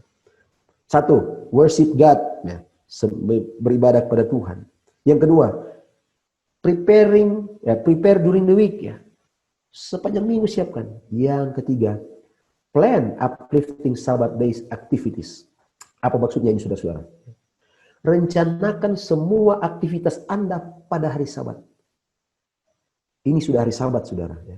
1, worship God. Ya. Beribadah kepada Tuhan. Yang kedua, prepare during the week. Ya. Sepanjang minggu siapkan. Yang ketiga, plan uplifting Sabbath days activities. Apa maksudnya ini, saudara-saudara? Rencanakan semua aktivitas Anda pada hari Sabat. Ini sudah hari Sabat, saudara. Ya.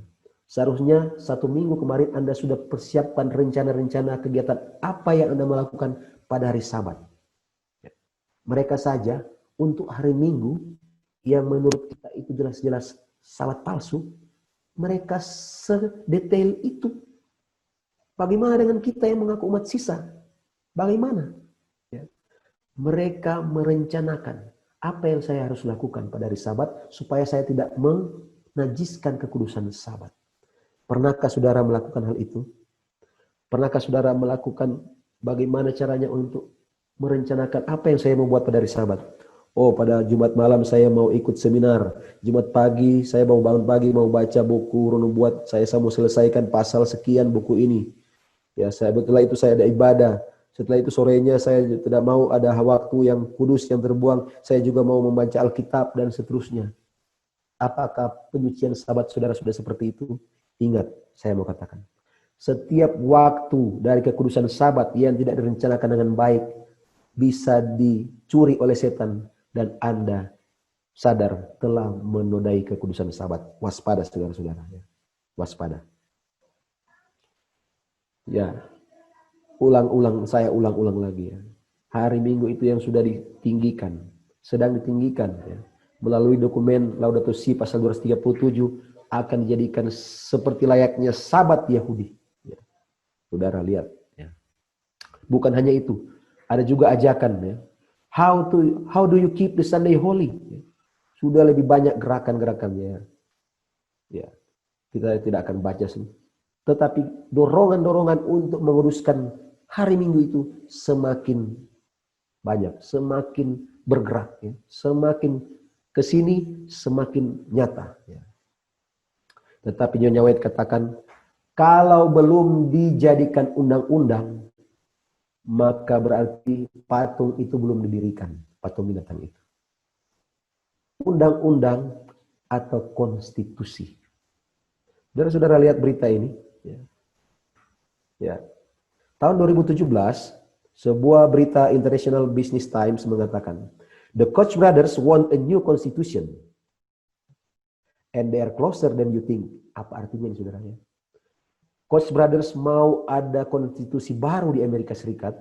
Seharusnya 1 minggu kemarin Anda sudah persiapkan rencana-rencana kegiatan apa yang Anda melakukan pada hari Sabat. Mereka saja untuk hari Minggu yang menurut kita itu jelas-jelas Sabat palsu, mereka sedetail itu. Bagaimana dengan kita yang mengaku umat sisa? Bagaimana? Ya. Mereka merencanakan apa yang saya harus lakukan pada hari Sabat supaya saya tidak menajiskan kekudusan Sabat. Pernahkah saudara melakukan hal itu? Pernahkah saudara melakukan bagaimana caranya untuk merencanakan apa yang saya mau buat pada hari Sabat? Oh, pada Jumat malam saya mau ikut seminar. Jumat pagi saya mau bangun pagi, mau baca buku Roh Nubuat. Saya mau selesaikan pasal sekian buku ini. Ya, setelah itu saya ada ibadah. Setelah itu sorenya saya tidak mau ada waktu yang kudus yang terbuang. Saya juga mau membaca Alkitab dan seterusnya. Apakah penyucian Sabat saudara sudah seperti itu? Ingat, saya mau katakan. Setiap waktu dari kekudusan Sabat yang tidak direncanakan dengan baik bisa dicuri oleh setan dan Anda sadar telah menodai kekudusan Sabat. Waspada saudara-saudara. Waspada. Ya, saya ulang-ulang lagi ya. Hari Minggu itu yang sudah ditinggikan, sedang ditinggikan ya. Melalui dokumen Laudato Si pasal 237 akan dijadikan seperti layaknya Sabat Yahudi. Ya. Saudara lihat ya. Bukan hanya itu, ada juga ajakan ya. How do you keep the Sunday holy? Ya. Sudah lebih banyak gerakan-gerakannya. Ya. Kita tidak akan baca sih. Tetapi dorongan-dorongan untuk menguruskan hari Minggu itu semakin banyak, semakin bergerak, ya. Semakin kesini semakin nyata. Ya. Tetapi Nyonya White katakan, kalau belum dijadikan undang-undang, maka berarti patung itu belum didirikan, patung binatang itu. Undang-undang atau konstitusi. Saudara-saudara lihat berita ini. Ya. Ya. Tahun 2017, sebuah berita International Business Times mengatakan, the Koch brothers want a new constitution. And they are closer than you think. Apa artinya ini saudara? Koch brothers mau ada konstitusi baru di Amerika Serikat.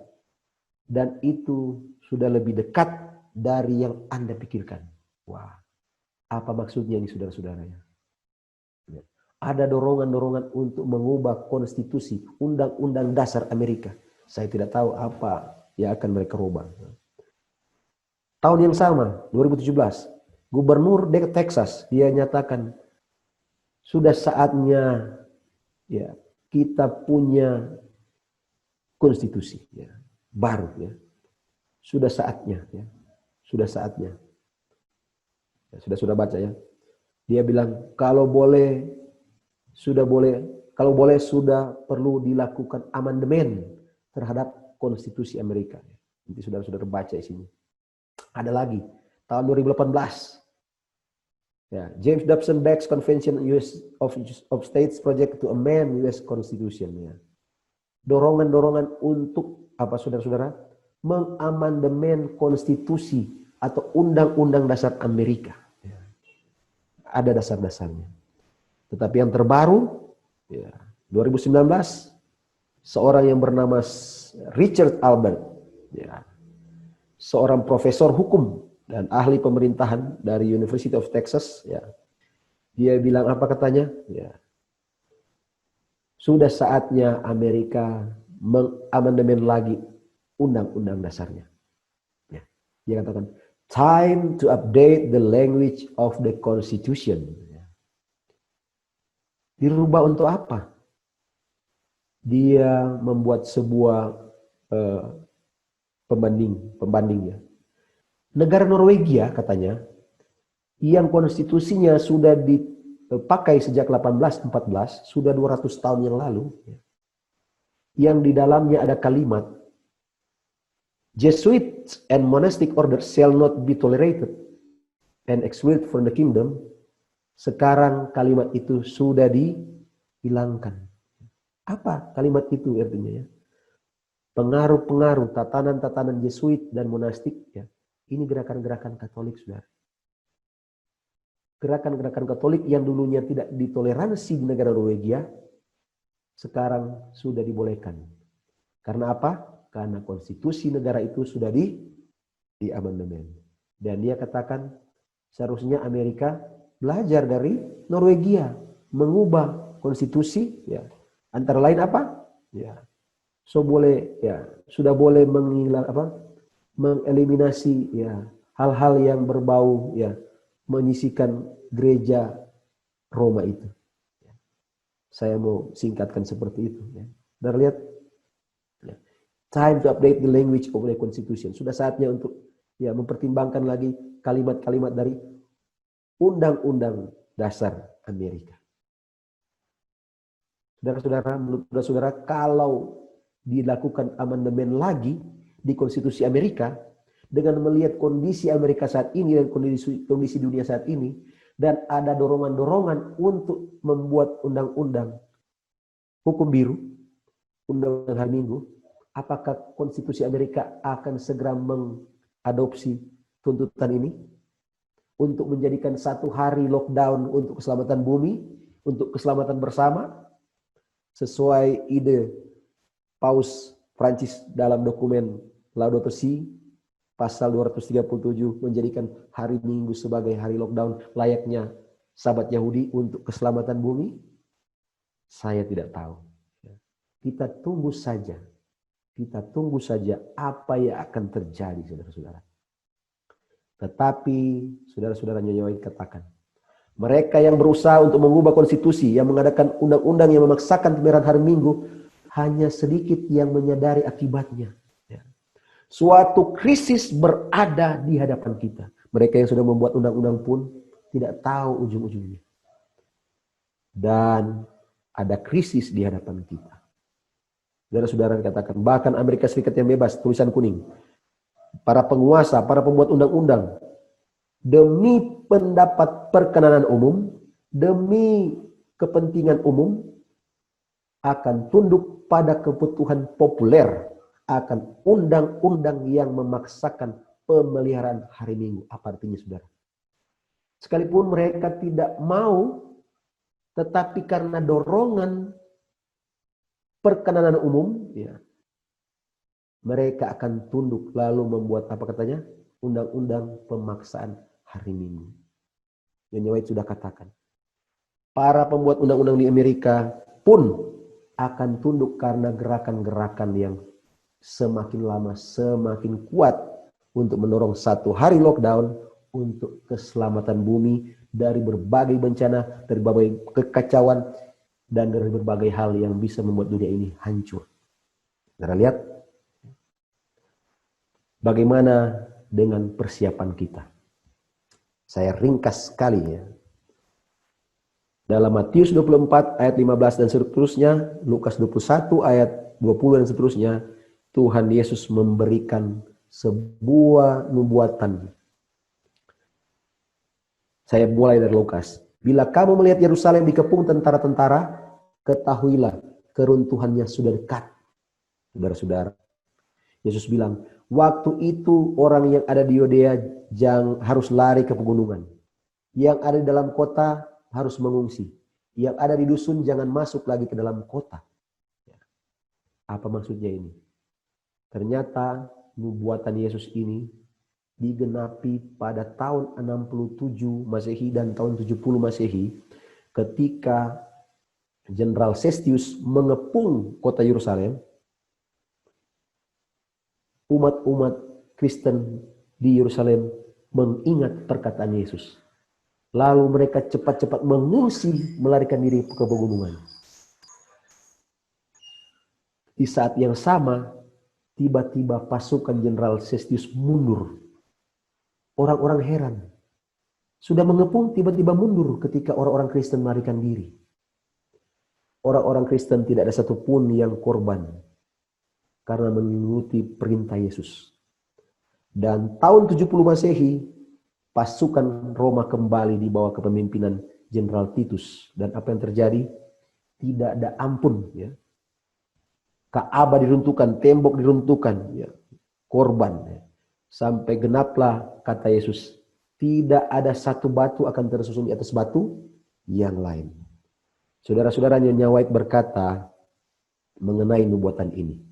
Dan itu sudah lebih dekat dari yang Anda pikirkan. Wah, apa maksudnya ini saudara-saudara ya? Ada dorongan-dorongan untuk mengubah konstitusi, undang-undang dasar Amerika. Saya tidak tahu apa yang akan mereka rubah. Tahun yang sama, 2017, Gubernur Texas dia nyatakan sudah saatnya ya kita punya konstitusi ya, baru ya. Sudah saatnya ya. Sudah saatnya. Ya, sudah baca ya. Dia bilang kalau boleh sudah perlu dilakukan amandemen terhadap konstitusi Amerika. Nanti saudara-saudara baca di sini. Ada lagi tahun 2018. Ya, James Dobson backs Convention US of States project to amend US Constitution ya. Dorongan-dorongan untuk apa saudara-saudara? Mengamandemen konstitusi atau undang-undang dasar Amerika. Ya. Ada dasar-dasarnya. Tetapi yang terbaru, ya, 2019, seorang yang bernama Richard Albert, ya, seorang profesor hukum dan ahli pemerintahan dari University of Texas, ya, dia bilang apa katanya? Ya, sudah saatnya Amerika mengamandemen lagi undang-undang dasarnya. Ya, dia katakan, time to update the language of the Constitution. Dirubah untuk apa? Dia membuat sebuah pembandingnya. Negara Norwegia katanya, yang konstitusinya sudah dipakai sejak 1814, sudah 200 tahun yang lalu, yang di dalamnya ada kalimat, Jesuits and monastic orders shall not be tolerated and excluded from the kingdom. Sekarang kalimat itu sudah dihilangkan. Apa kalimat itu artinya ya? Pengaruh-pengaruh tatanan-tatanan Jesuit dan monastik ya. Ini gerakan-gerakan Katolik, saudara. Gerakan-gerakan Katolik yang dulunya tidak ditoleransi di negara Norwegia, sekarang sudah dibolehkan. Karena apa? Karena konstitusi negara itu sudah diamandemen. Dan dia katakan seharusnya Amerika belajar dari Norwegia, mengubah konstitusi ya. Antara lain apa? Ya. Sudah boleh mengeliminasi ya hal-hal yang berbau ya menyisikan gereja Roma itu. Saya mau singkatkan seperti itu ya. Dan lihat ya. Time to update the language of the constitution. Sudah saatnya untuk ya mempertimbangkan lagi kalimat-kalimat dari Undang-Undang Dasar Amerika. Saudara-saudara, menurut saudara, kalau dilakukan amandemen lagi di konstitusi Amerika, dengan melihat kondisi Amerika saat ini dan kondisi dunia saat ini, dan ada dorongan-dorongan untuk membuat undang-undang hukum biru, undang-undang hari Minggu, apakah konstitusi Amerika akan segera mengadopsi tuntutan ini untuk menjadikan 1 hari lockdown untuk keselamatan bumi, untuk keselamatan bersama, sesuai ide Paus Prancis dalam dokumen Laudato Si pasal 237 menjadikan hari Minggu sebagai hari lockdown layaknya Sabat Yahudi untuk keselamatan bumi? Saya tidak tahu. Kita tunggu saja. Kita tunggu saja apa yang akan terjadi, saudara-saudara. Tetapi saudara-saudara, Nyonya White katakan, mereka yang berusaha untuk mengubah konstitusi, yang mengadakan undang-undang yang memaksakan pemeliharaan hari Minggu, hanya sedikit yang menyadari akibatnya. Suatu krisis berada di hadapan kita. Mereka yang sudah membuat undang-undang pun tidak tahu ujung-ujungnya. Dan ada krisis di hadapan kita. Saudara-saudara katakan, bahkan Amerika Serikat yang bebas, tulisan kuning. Para penguasa, para pembuat undang-undang, demi pendapat perkenanan umum, demi kepentingan umum, akan tunduk pada kebutuhan populer, akan undang-undang yang memaksakan pemeliharaan hari Minggu. Apa artinya, saudara? Sekalipun mereka tidak mau, tetapi karena dorongan perkenanan umum, ya, mereka akan tunduk lalu membuat apa katanya? Undang-undang pemaksaan hari Minggu. Nyonya White sudah katakan. Para pembuat undang-undang di Amerika pun akan tunduk karena gerakan-gerakan yang semakin lama semakin kuat untuk mendorong 1 hari lockdown untuk keselamatan bumi dari berbagai bencana, dari berbagai kekacauan, dan dari berbagai hal yang bisa membuat dunia ini hancur. Saudara lihat bagaimana dengan persiapan kita. Saya ringkas sekali ya. Dalam Matius 24 ayat 15 dan seterusnya, Lukas 21 ayat 20 dan seterusnya, Tuhan Yesus memberikan sebuah nubuatan. Saya mulai dari Lukas. Bila kamu melihat Yerusalem dikepung tentara-tentara, ketahuilah keruntuhannya sudah dekat. Saudara-saudara, Yesus bilang, waktu itu orang yang ada di Yudea harus lari ke pegunungan. Yang ada di dalam kota harus mengungsi. Yang ada di dusun jangan masuk lagi ke dalam kota. Apa maksudnya ini? Ternyata nubuatan Yesus ini digenapi pada tahun 67 Masehi dan tahun 70 Masehi ketika Jenderal Sestius mengepung kota Yerusalem. Umat-umat Kristen di Yerusalem mengingat perkataan Yesus. Lalu mereka cepat-cepat mengungsi, melarikan diri ke pegunungan. Di saat yang sama, tiba-tiba pasukan Jenderal Sestius mundur. Orang-orang heran. Sudah mengepung, tiba-tiba mundur ketika orang-orang Kristen melarikan diri. Orang-orang Kristen tidak ada satupun yang korban karena mengikuti perintah Yesus. Dan tahun 70 Masehi, pasukan Roma kembali di bawah kepemimpinan Jenderal Titus. Dan apa yang terjadi? Tidak ada ampun. Ya. Ka'bah diruntuhkan, tembok diruntuhkan, ya. Korban. Ya. Sampai genaplah kata Yesus, tidak ada satu batu akan tersusun di atas batu yang lain. Saudara-saudara, Nyonya White berkata mengenai nubuatan ini.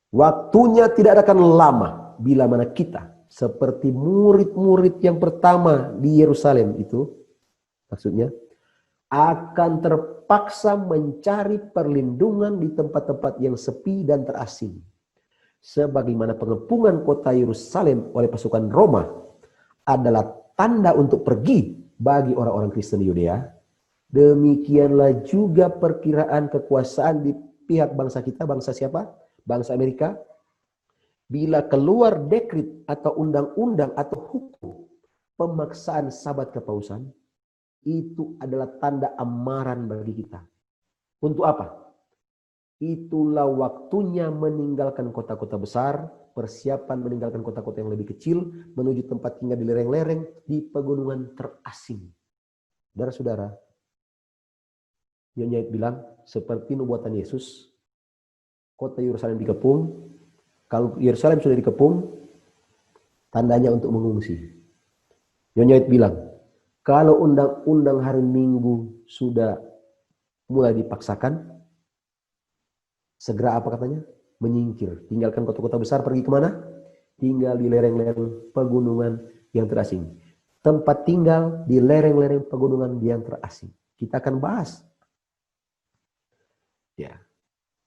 Waktunya tidak akan lama bila mana kita seperti murid-murid yang pertama di Yerusalem itu, maksudnya, akan terpaksa mencari perlindungan di tempat-tempat yang sepi dan terasing. Sebagaimana pengepungan kota Yerusalem oleh pasukan Roma adalah tanda untuk pergi bagi orang-orang Kristen di Yudea, demikianlah juga perkiraan kekuasaan di pihak bangsa kita. Bangsa siapa? Bangsa Amerika. Bila keluar dekrit atau undang-undang atau hukum pemaksaan sabat kepausan, itu adalah tanda amaran bagi kita. Untuk apa? Itulah waktunya meninggalkan kota-kota besar, persiapan meninggalkan kota-kota yang lebih kecil, menuju tempat tinggal di lereng-lereng, di pegunungan terasing. Saudara-saudara, Nyonya bilang, seperti nubuatan Yesus, kota Yerusalem dikepung. Kalau Yerusalem sudah dikepung, tandanya untuk mengungsi. Nyonya bilang, kalau undang-undang hari Minggu sudah mulai dipaksakan, segera apa katanya? Menyingkir. Tinggalkan kota-kota besar, pergi kemana? Tinggal di lereng-lereng pegunungan yang terasing. Tempat tinggal di lereng-lereng pegunungan yang terasing. Kita akan bahas. Ya.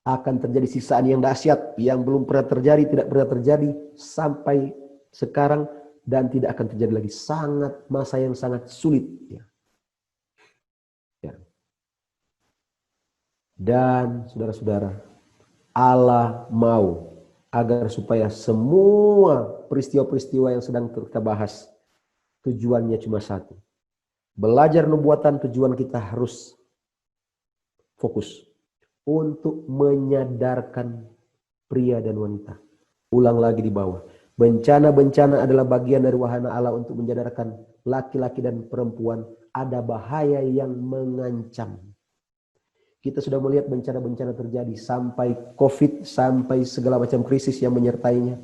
Akan terjadi siksaan yang dahsyat, yang belum pernah terjadi, tidak pernah terjadi sampai sekarang, dan tidak akan terjadi lagi. Masa yang sangat sulit. Ya. Ya. Dan saudara-saudara, Allah mau agar supaya semua peristiwa-peristiwa yang sedang kita bahas, tujuannya cuma satu. Belajar nubuatan, tujuan kita harus fokus untuk menyadarkan pria dan wanita. Ulang lagi di bawah. Bencana-bencana adalah bagian dari wahana Allah untuk menyadarkan laki-laki dan perempuan ada bahaya yang mengancam. Kita sudah melihat bencana-bencana terjadi sampai COVID, sampai segala macam krisis yang menyertainya.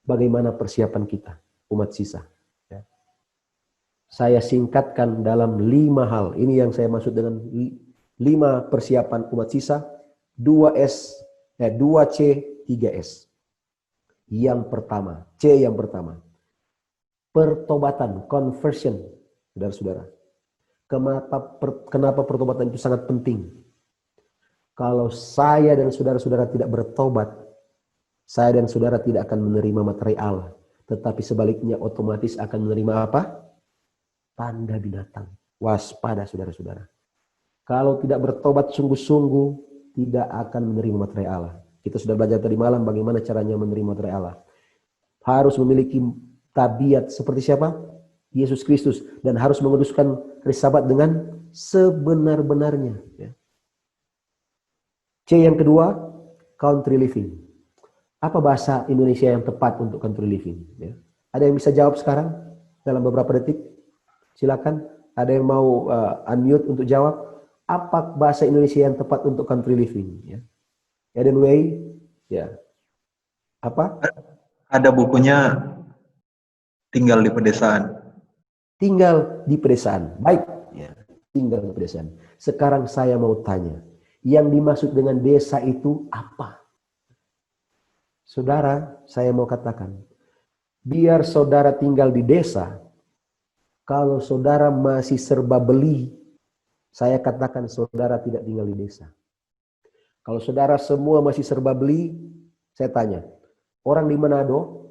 Bagaimana persiapan kita, umat sisa? Ya. Saya singkatkan dalam 5 hal. Ini yang saya maksud dengan 5 persiapan umat sisa. 2C, 3S. Yang pertama, C yang pertama. Pertobatan, conversion, saudara-saudara. Kenapa pertobatan itu sangat penting? Kalau saya dan saudara-saudara tidak bertobat, saya dan saudara tidak akan menerima materi Allah. Tetapi sebaliknya otomatis akan menerima apa? Tanda binatang. Waspada saudara-saudara. Kalau tidak bertobat sungguh-sungguh, tidak akan menerima materi Allah. Kita sudah belajar tadi malam bagaimana caranya menerima materi Allah. Harus memiliki tabiat seperti siapa? Yesus Kristus, dan harus menguduskan hari Sabat dengan sebenar-benarnya. Ya. C yang kedua, country living. Apa bahasa Indonesia yang tepat untuk country living? Ya. Ada yang bisa jawab sekarang dalam beberapa detik? Silakan. Ada yang mau unmute untuk jawab? Apa bahasa Indonesia yang tepat untuk country living? Ya. Eden Way, ya. Apa? Ada bukunya Tinggal di Pedesaan. Tinggal di pedesaan. Baik, ya, tinggal di pedesaan. Sekarang saya mau tanya, yang dimaksud dengan desa itu apa? Saudara, saya mau katakan, biar saudara tinggal di desa, kalau saudara masih serba beli, saya katakan saudara tidak tinggal di desa. Kalau saudara semua masih serba beli, saya tanya, orang di Manado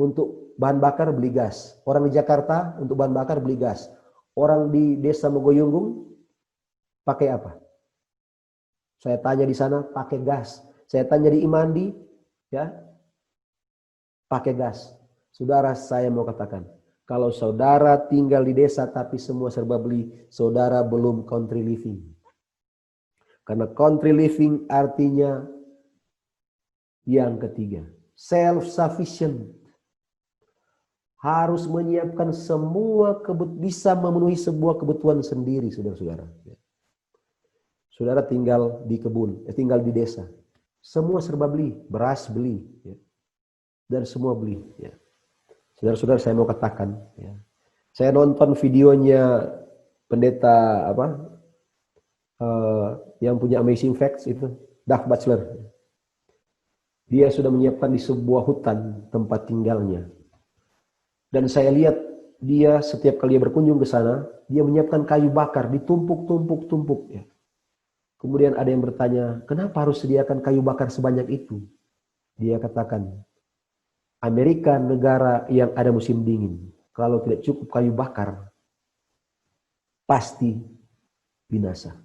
untuk bahan bakar beli gas. Orang di Jakarta untuk bahan bakar beli gas. Orang di desa Mogoyunggung pakai apa? Saya tanya di sana pakai gas. Saya tanya di Imandi, ya, pakai gas. Saudara, saya mau katakan, kalau saudara tinggal di desa tapi semua serba beli, saudara belum country living. Karena country living artinya yang ketiga, self-sufficient. Harus menyiapkan semua bisa memenuhi sebuah kebutuhan sendiri, saudara-saudara. Saudara tinggal di kebun, tinggal di desa. Semua serba beli, beras beli, ya. Dan semua beli. Ya. Saudara-saudara, saya mau katakan, ya. Saya nonton videonya pendeta yang punya Amazing Facts itu, Doug Batchelor. Dia sudah menyiapkan di sebuah hutan tempat tinggalnya. Dan saya lihat dia setiap kali dia berkunjung ke sana, dia menyiapkan kayu bakar, ditumpuk-tumpuk-tumpuk. Ya. Kemudian ada yang bertanya, kenapa harus sediakan kayu bakar sebanyak itu? Dia katakan, Amerika negara yang ada musim dingin. Kalau tidak cukup kayu bakar, pasti binasa.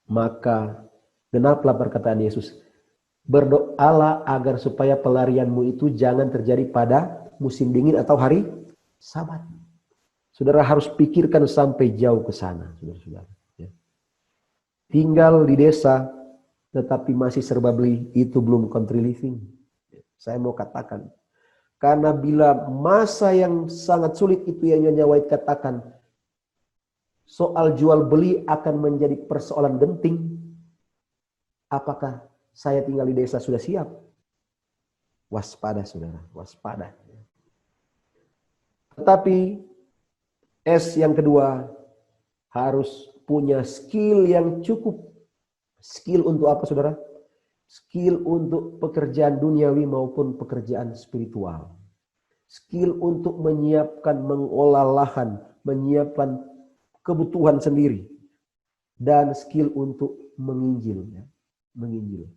Maka, genaplah perkataan Yesus, berdoalah agar supaya pelarianmu itu jangan terjadi pada musim dingin atau hari Sabat. Saudara harus pikirkan sampai jauh ke sana, saudara-saudara. Ya. tinggal di desa tetapi masih serba beli, itu belum country living. Saya mau katakan, karena bila masa yang sangat sulit itu yang Nyonya White katakan, soal jual beli akan menjadi persoalan genting. Apakah saya tinggal di desa sudah siap? Waspada saudara, waspada. Tetapi S yang kedua, harus punya skill yang cukup. Skill untuk apa saudara? Skill untuk pekerjaan duniawi maupun pekerjaan spiritual. Skill untuk menyiapkan, mengolah lahan, menyiapkan kebutuhan sendiri. Dan skill untuk menginjil. Menginjil.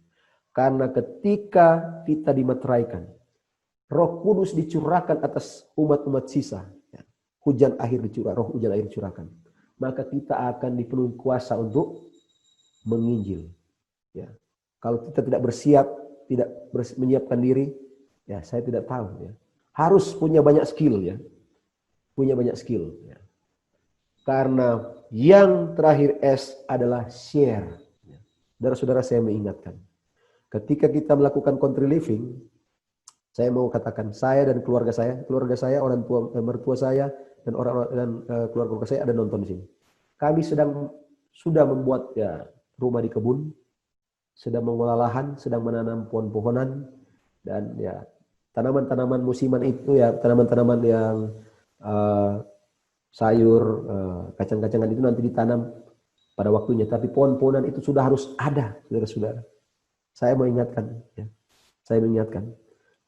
Karena ketika kita dimeteraikan, Roh Kudus dicurahkan atas umat-umat sisa. Hujan akhir dicurahkan, roh hujan akhir dicurahkan. Maka kita akan dipenuhi kuasa untuk menginjil. Ya. Kalau kita tidak bersiap, tidak menyiapkan diri, ya saya tidak tahu. Ya. Harus punya banyak skill, ya, punya banyak skill. Ya. Karena yang terakhir S adalah share. Ya. Saudara-saudara, saya mengingatkan, ketika kita melakukan country living, saya mau katakan, saya dan keluarga saya, orang tua, mertua saya, dan orang-orang dan keluarga saya ada nonton di sini. Kami sudah membuat ya rumah di kebun, sedang mengolah lahan, sedang menanam pohon-pohonan, dan ya tanaman-tanaman musiman itu ya tanaman-tanaman yang sayur, kacang-kacangan itu nanti ditanam pada waktunya. Tapi pohon-pohonan itu sudah harus ada, saudara-saudara. Saya mengingatkan, ya, saya mengingatkan.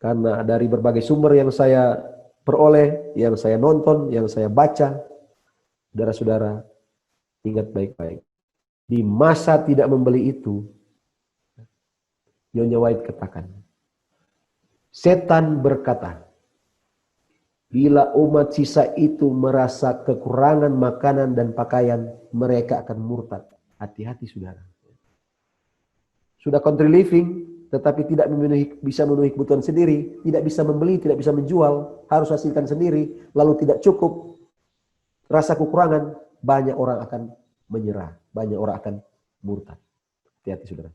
Karena dari berbagai sumber yang saya peroleh, yang saya nonton, yang saya baca, saudara-saudara, ingat baik-baik. Di masa tidak membeli itu, Nyonya White katakan, setan berkata, bila umat sisa itu merasa kekurangan makanan dan pakaian, mereka akan murtad. Hati-hati saudara. Sudah country living, tetapi tidak bisa memenuhi kebutuhan sendiri, tidak bisa membeli, tidak bisa menjual, harus hasilkan sendiri, lalu tidak cukup, rasa kekurangan, banyak orang akan menyerah, banyak orang akan murtad. Hati-hati saudara.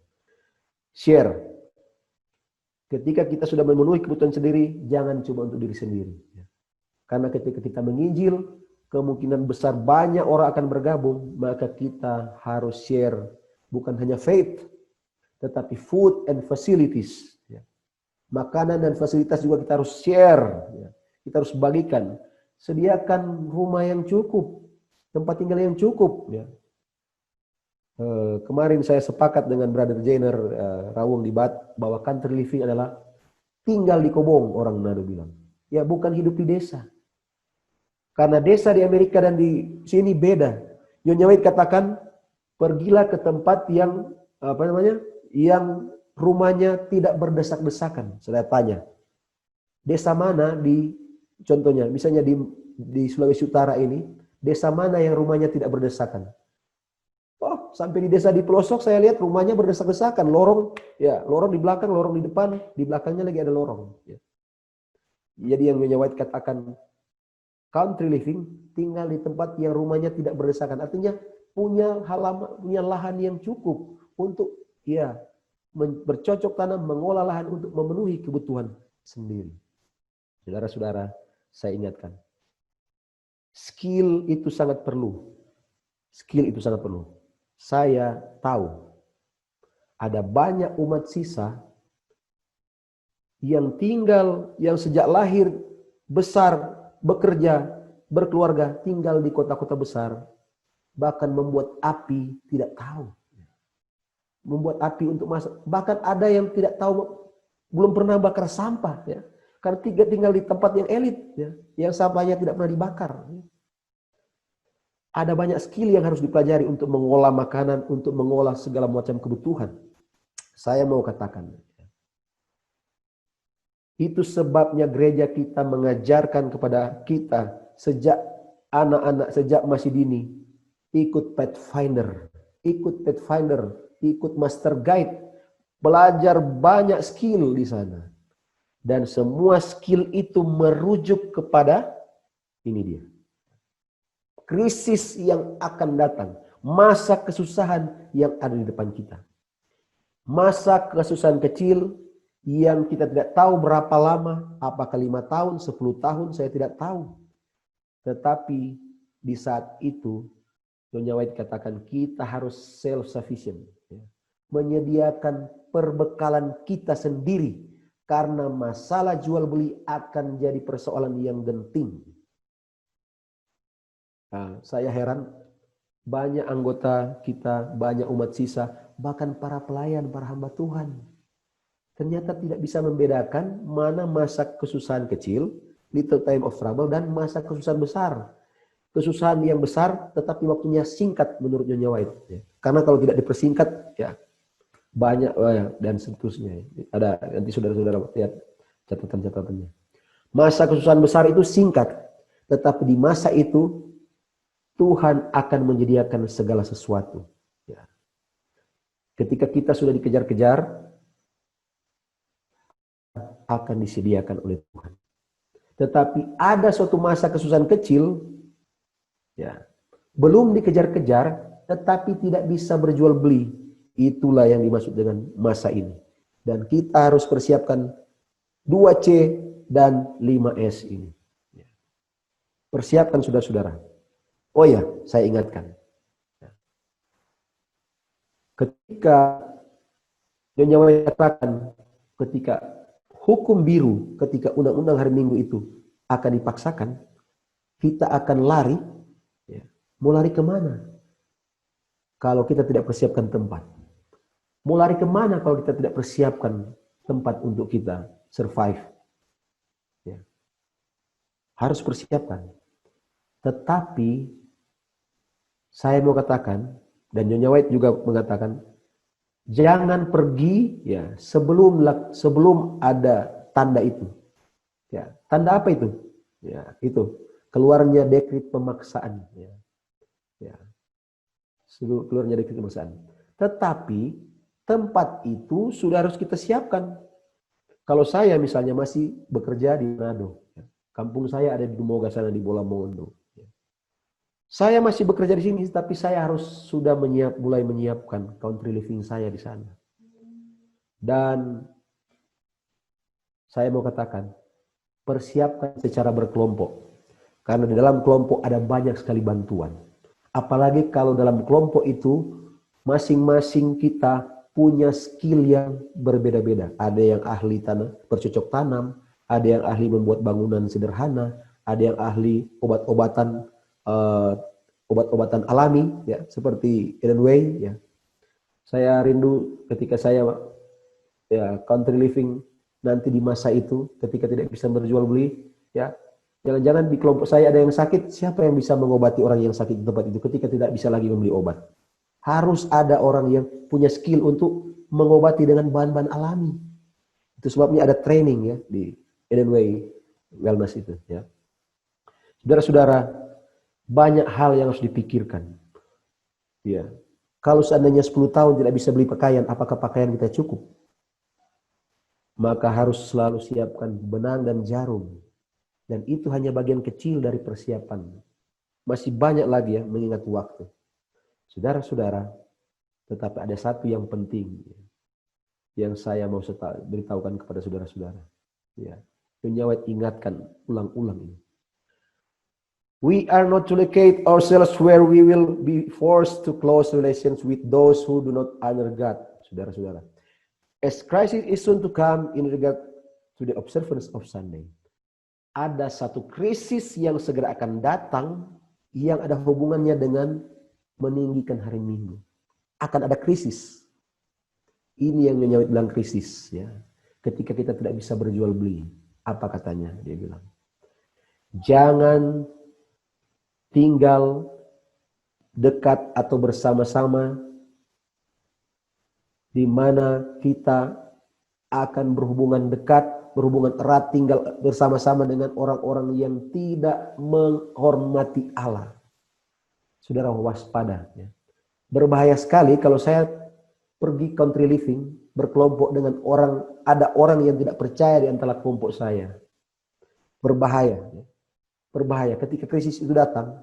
Share. Ketika kita sudah memenuhi kebutuhan sendiri, jangan cuma untuk diri sendiri. Karena ketika kita menginjil, kemungkinan besar banyak orang akan bergabung, maka kita harus share, bukan hanya faith, tetapi food and facilities. Makanan dan fasilitas juga kita harus share. Kita harus bagikan. Sediakan rumah yang cukup, tempat tinggal yang cukup. Kemarin saya sepakat dengan Brother Jenner Rawung di Bat, bahwa country living adalah tinggal di kobong, orang Manado bilang. Ya, bukan hidup di desa. Karena desa di Amerika dan di sini beda. Nyonya White katakan, pergilah ke tempat yang yang rumahnya tidak berdesak-desakan. Saya tanya, desa mana contohnya, misalnya di Sulawesi Utara ini, desa mana yang rumahnya tidak berdesakan? Oh, sampai di desa di pelosok saya lihat rumahnya berdesak-desakan, lorong di belakang, lorong di depan, di belakangnya lagi ada lorong. Ya. Jadi yang Nyonya White katakan, country living, tinggal di tempat yang rumahnya tidak berdesakan. Artinya punya lahan yang cukup untuk bercocok tanam, mengolah lahan untuk memenuhi kebutuhan sendiri. Saudara-saudara, saya ingatkan, skill itu sangat perlu. Skill itu sangat perlu. Saya tahu ada banyak umat sisa yang tinggal, yang sejak lahir besar, bekerja, berkeluarga, tinggal di kota-kota besar, bahkan membuat api tidak tahu. Membuat api untuk masak. Bahkan ada yang tidak tahu, belum pernah bakar sampah. Ya. Karena tinggal di tempat yang elit. Ya. Yang sampahnya tidak pernah dibakar. Ya. Ada banyak skill yang harus dipelajari untuk mengolah makanan, untuk mengolah segala macam kebutuhan. Saya mau katakan. Itu sebabnya gereja kita mengajarkan kepada kita sejak anak-anak, sejak masih dini. Ikut Pathfinder. Ikut Master Guide, belajar banyak skill di sana. Dan semua skill itu merujuk kepada ini dia. Krisis yang akan datang. masa kesusahan yang ada di depan kita. Masa kesusahan kecil yang kita tidak tahu berapa lama, apakah 5 tahun, 10 tahun, saya tidak tahu. Tetapi di saat itu, Nyonya White katakan kita harus self-sufficient. Menyediakan perbekalan kita sendiri. Karena masalah jual beli akan jadi persoalan yang genting. Nah, saya heran, banyak anggota kita, banyak umat sisa, bahkan para pelayan, para hamba Tuhan. Ternyata tidak bisa membedakan mana masa kesusahan kecil, little time of trouble, dan masa kesusahan besar. Kesusahan yang besar tetapi waktunya singkat menurut Nyonya White. Karena kalau tidak dipersingkat, ya banyak dan seterusnya. Ada nanti saudara-saudara lihat catatan-catatannya. Masa kesusahan besar itu singkat, tetapi di masa itu Tuhan akan menyediakan segala sesuatu. Ya. Ketika kita sudah dikejar-kejar, akan disediakan oleh Tuhan. Tetapi ada suatu masa kesusahan kecil, ya, belum dikejar-kejar, tetapi tidak bisa berjual beli. Itulah yang dimaksud dengan masa ini. Dan kita harus persiapkan 2C dan 5S ini. Persiapkan saudara-saudara. Oh ya, saya ingatkan. Ketika Nyonya White katakan, ketika hukum biru, ketika undang-undang hari Minggu itu akan dipaksakan, kita akan lari. Ya. Mau lari kemana? Kalau kita tidak persiapkan tempat. Mau lari kemana kalau kita tidak persiapkan tempat untuk kita survive? Ya. Harus persiapkan. Tetapi saya mau katakan, dan Nyonya White juga mengatakan, jangan pergi ya sebelum ada tanda itu. Ya, tanda apa itu? Ya, itu keluarnya dekret pemaksaan. Ya, ya. Keluarnya dekret pemaksaan. Tetapi tempat itu sudah harus kita siapkan. Kalau saya misalnya masih bekerja di Manado, ya. Kampung saya ada di Dumoga sana di Bola Mongondo. Ya. Saya masih bekerja di sini, tapi saya harus sudah mulai menyiapkan country living saya di sana. Dan saya mau katakan, persiapkan secara berkelompok. Karena di dalam kelompok ada banyak sekali bantuan. Apalagi kalau dalam kelompok itu, masing-masing kita punya skill yang berbeda-beda. Ada yang ahli bercocok tanam, ada yang ahli membuat bangunan sederhana, ada yang ahli obat-obatan alami, ya, seperti Eden Way. Ya. Saya rindu ketika saya ya country living nanti di masa itu, ketika tidak bisa berjual beli, ya jangan-jangan di kelompok saya ada yang sakit, siapa yang bisa mengobati orang yang sakit di tempat itu ketika tidak bisa lagi membeli obat? Harus ada orang yang punya skill untuk mengobati dengan bahan-bahan alami. Itu sebabnya ada training ya di Eden Way Wellness itu. Ya. Saudara-saudara, banyak hal yang harus dipikirkan. Ya. Kalau seandainya 10 tahun tidak bisa beli pakaian, apakah pakaian kita cukup? Maka harus selalu siapkan benang dan jarum. Dan itu hanya bagian kecil dari persiapan. Masih banyak lagi ya mengingat waktu. Saudara-saudara, tetapi ada satu yang penting yang saya mau beritahukan kepada saudara-saudara. Ya. Nyonya White ingatkan ulang-ulang ini. We are not to locate ourselves where we will be forced to close relations with those who do not honor God. Saudara-saudara. As crisis is soon to come in regard to the observance of Sunday. Ada satu krisis yang segera akan datang yang ada hubungannya dengan meninggikan hari Minggu. Akan ada krisis. Ini yang Nyonya White bilang krisis. Ya. Ketika kita tidak bisa berjual beli. Apa katanya? Dia bilang. Jangan tinggal dekat atau bersama-sama di mana kita akan berhubungan dekat, berhubungan erat, tinggal bersama-sama dengan orang-orang yang tidak menghormati Allah. Saudara waspada. Ya. Berbahaya sekali kalau saya pergi country living, berkelompok dengan ada orang yang tidak percaya di antara kelompok saya. Berbahaya. Ya. Berbahaya ketika krisis itu datang.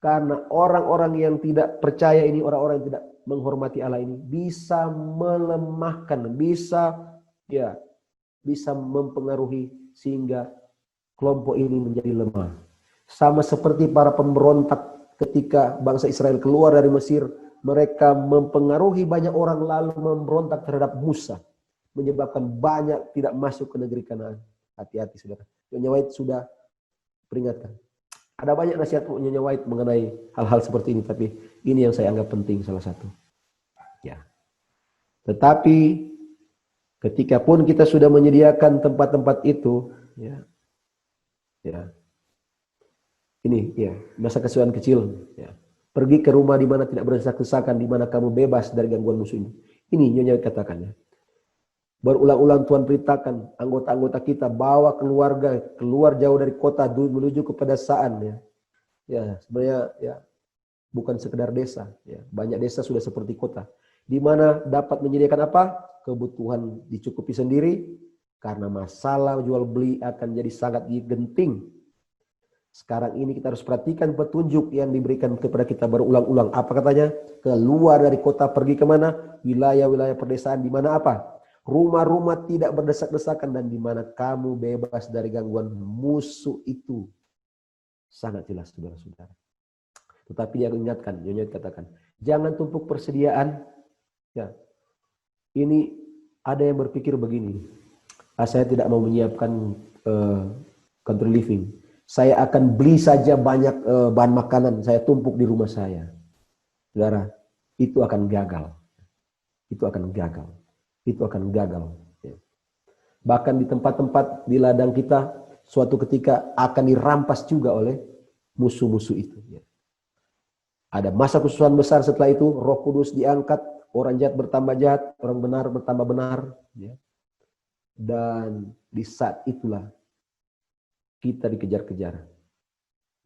Karena orang-orang yang tidak percaya ini, orang-orang yang tidak menghormati Allah ini bisa melemahkan, bisa mempengaruhi sehingga kelompok ini menjadi lemah. Sama seperti para pemberontak ketika bangsa Israel keluar dari Mesir, mereka mempengaruhi banyak orang lalu memberontak terhadap Musa, menyebabkan banyak tidak masuk ke negeri Kanaan. Hati-hati saudara. Nyonya White sudah peringatkan. Ada banyak nasihat Nyonya White mengenai hal-hal seperti ini, tapi ini yang saya anggap penting salah satu. Ya. Tetapi ketika pun kita sudah menyediakan tempat-tempat itu, ini masa kesulitan kecil, pergi ke rumah di mana tidak berdesak-desakan, di mana kamu bebas dari gangguan musuh ini. Ini Nyonya katakan ya. Berulang-ulang Tuhan perintahkan anggota-anggota kita bawa keluarga keluar jauh dari kota menuju ke pedesaan ya. Ya, sebenarnya ya bukan sekedar desa ya. Banyak desa sudah seperti kota. Di mana dapat menyediakan apa? Kebutuhan dicukupi sendiri karena masalah jual beli akan jadi sangat genting. Sekarang ini kita harus perhatikan petunjuk yang diberikan kepada kita berulang-ulang. Apa katanya? Keluar dari kota pergi kemana? Wilayah-wilayah pedesaan di mana apa? Rumah-rumah tidak berdesak-desakan dan di mana kamu bebas dari gangguan musuh itu. Sangat jelas saudara-saudara. Tetapi yang ingatkan, Nyonya katakan, jangan tumpuk persediaan. Ya, ini ada yang berpikir begini. Saya tidak mau menyiapkan country living. Saya akan beli saja banyak bahan makanan. Saya tumpuk di rumah saya. Saudara, itu akan gagal. Itu akan gagal. Itu akan gagal. Bahkan di tempat-tempat di ladang kita, suatu ketika akan dirampas juga oleh musuh-musuh itu. Ada masa kesusahan besar setelah itu, Roh Kudus diangkat, orang jahat bertambah jahat, orang benar bertambah benar. Dan di saat itulah kita dikejar-kejar.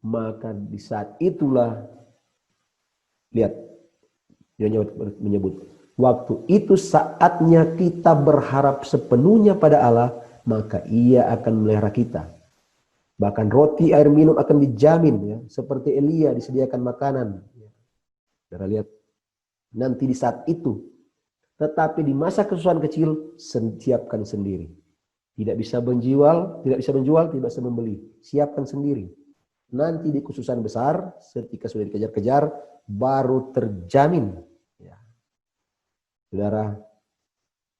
Maka di saat itulah, lihat, Nyonya menyebut, waktu itu saatnya kita berharap sepenuhnya pada Allah, maka Ia akan melihara kita. Bahkan roti, air minum akan dijamin, ya, seperti Elia disediakan makanan. Saudara lihat, nanti di saat itu. Tetapi di masa kesusahan kecil, siapkan sendiri. Tidak bisa menjual, tidak bisa membeli. Siapkan sendiri. Nanti di kesusahan besar, ketika sudah dikejar-kejar, baru terjamin. Saudara,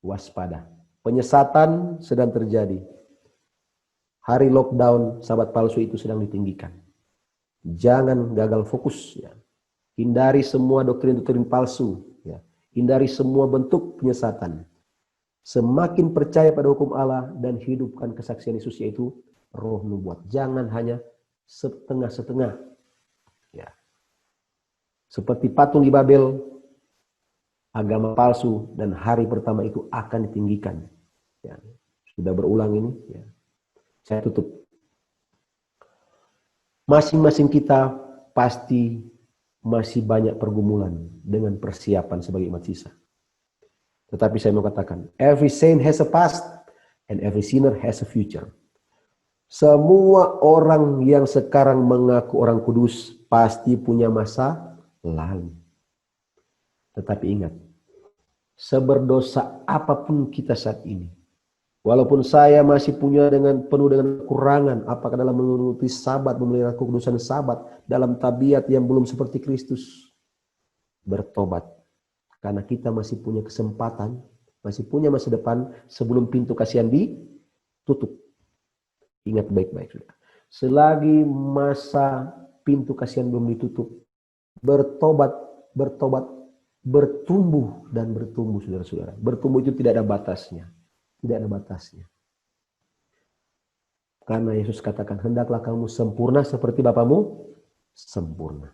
waspada. Penyesatan sedang terjadi. Hari lockdown, sahabat palsu itu sedang ditinggikan. Jangan gagal fokus. Ya. Hindari semua doktrin-doktrin palsu. Ya. Hindari semua bentuk penyesatan. Semakin percaya pada hukum Allah dan hidupkan kesaksian Yesus, yaitu roh nubuat. Jangan hanya setengah-setengah. Ya. Seperti patung di Babel, agama palsu dan hari pertama itu akan ditinggikan. Ya. Sudah berulang ini. Ya. Saya tutup. Masing-masing kita pasti masih banyak pergumulan dengan persiapan sebagai umat sisa. Tetapi saya mau katakan, every saint has a past and every sinner has a future. Semua orang yang sekarang mengaku orang kudus pasti punya masa lalu. Tetapi ingat, seberdosa apapun kita saat ini, walaupun saya masih penuh dengan kekurangan, apakah dalam menuruti sabat, memelihara kekudusan sabat, dalam tabiat yang belum seperti Kristus, bertobat. Karena kita masih punya kesempatan, masih punya masa depan sebelum pintu kasihan ditutup. Ingat baik-baik sudah. Selagi masa pintu kasihan belum ditutup, bertobat, bertumbuh dan bertumbuh saudara-saudara. Bertumbuh itu tidak ada batasnya. Tidak ada batasnya. Karena Yesus katakan, hendaklah kamu sempurna seperti Bapamu sempurna.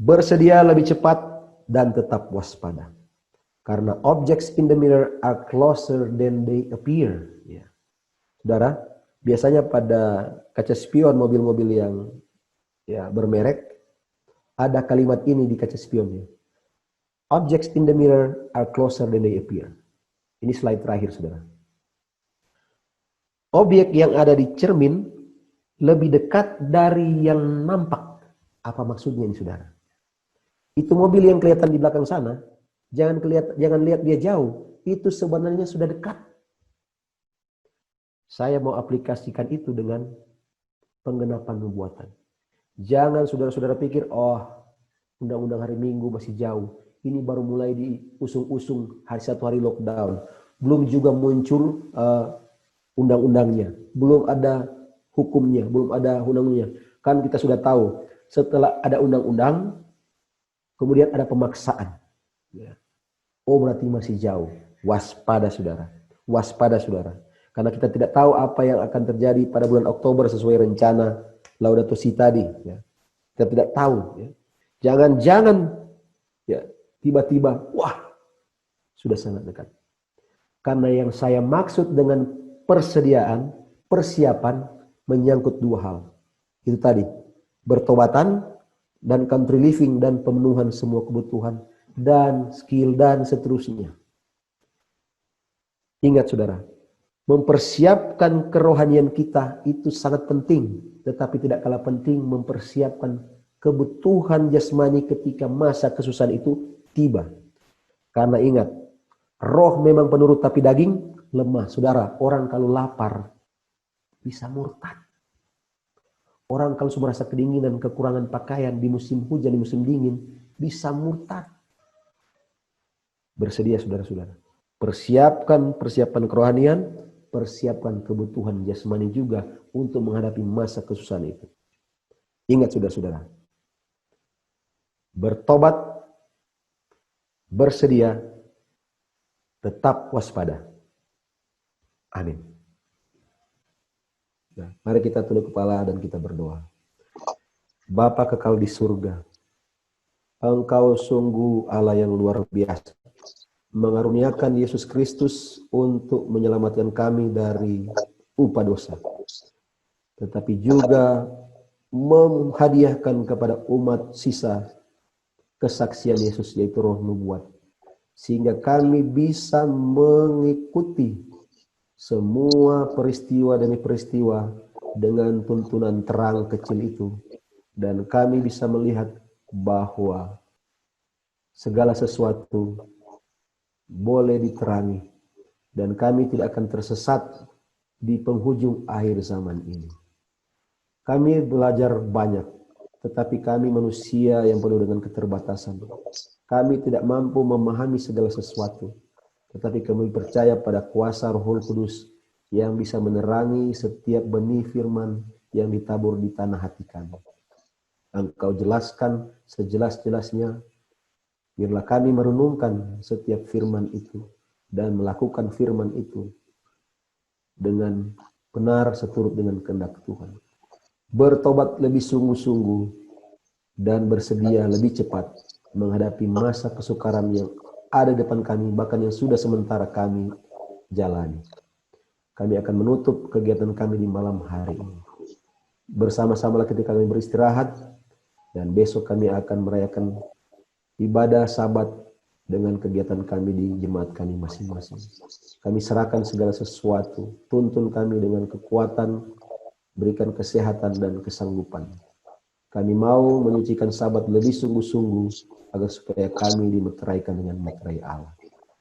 Bersedia lebih cepat dan tetap waspada. Karena objects in the mirror are closer than they appear. Ya. Saudara, biasanya pada kaca spion mobil-mobil yang bermerek, ada kalimat ini di kaca spionnya. Objects in the mirror are closer than they appear. Ini slide terakhir, saudara. Objek yang ada di cermin lebih dekat dari yang nampak. Apa maksudnya ini, saudara? Itu mobil yang kelihatan di belakang sana, jangan lihat dia jauh. Itu sebenarnya sudah dekat. Saya mau aplikasikan itu dengan penggenapan nubuatan. Jangan saudara-saudara pikir, oh, undang-undang hari Minggu masih jauh. Ini baru mulai diusung-usung satu hari lockdown. Belum juga muncul undang-undangnya. Belum ada hukumnya, belum ada undang-undangnya. Kan kita sudah tahu, setelah ada undang-undang, kemudian ada pemaksaan. Oh, berarti masih jauh. Waspada, saudara. Waspada, saudara. Karena kita tidak tahu apa yang akan terjadi pada bulan Oktober sesuai rencana Laudato Si tadi. Ya. Kita tidak tahu. Ya. Jangan-jangan ya, tiba-tiba, wah, sudah sangat dekat. Karena yang saya maksud dengan persediaan, persiapan, menyangkut dua hal. Itu tadi, bertobatan dan country living dan pemenuhan semua kebutuhan dan skill dan seterusnya. Ingat, saudara, mempersiapkan kerohanian kita itu sangat penting, tetapi tidak kalah penting mempersiapkan kebutuhan jasmani ketika masa kesusahan itu tiba. Karena ingat, roh memang penurut tapi daging lemah. Saudara, orang kalau lapar bisa murtad. Orang kalau merasa kedinginan, kekurangan pakaian di musim hujan, di musim dingin, bisa murtad. Bersedia, saudara-saudara. Persiapan kerohanian, persiapkan kebutuhan jasmani juga untuk menghadapi masa kesusahan itu. Ingat, saudara-saudara. Bertobat, bersedia, tetap waspada. Amin. Nah, mari kita tunduk kepala dan kita berdoa. Bapa kekal di surga, Engkau sungguh Allah yang luar biasa, mengaruniakan Yesus Kristus untuk menyelamatkan kami dari upah dosa, tetapi juga menghadiahkan kepada umat sisa kesaksian Yesus, yaitu roh nubuat, sehingga kami bisa mengikuti semua peristiwa demi peristiwa dengan tuntunan terang kecil itu, dan kami bisa melihat bahwa segala sesuatu boleh diterangi dan kami tidak akan tersesat di penghujung akhir zaman ini. Kami belajar banyak, tetapi kami manusia yang penuh dengan keterbatasan. Kami tidak mampu memahami segala sesuatu, tetapi kami percaya pada kuasa Roh Kudus yang bisa menerangi setiap benih firman yang ditabur di tanah hati kami. Engkau jelaskan sejelas-jelasnya, biarlah kami merenungkan setiap firman itu dan melakukan firman itu dengan benar seturut dengan kehendak Tuhan. Bertobat lebih sungguh-sungguh dan bersedia lebih cepat menghadapi masa kesukaran yang ada di depan kami, bahkan yang sudah sementara kami jalani. Kami akan menutup kegiatan kami di malam hari ini. Bersama-samalah ketika kami beristirahat, dan besok kami akan merayakan ibadah Sabat dengan kegiatan kami di jemaat kami masing-masing. Kami serahkan segala sesuatu, tuntun kami dengan kekuatan, berikan kesehatan dan kesanggupan. Kami mau menyucikan Sabat lebih sungguh-sungguh agar supaya kami dimeteraikan dengan meterai Allah,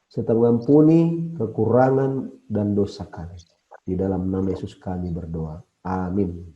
serta mengampuni kekurangan dan dosa kami. Di dalam nama Yesus kami berdoa. Amin.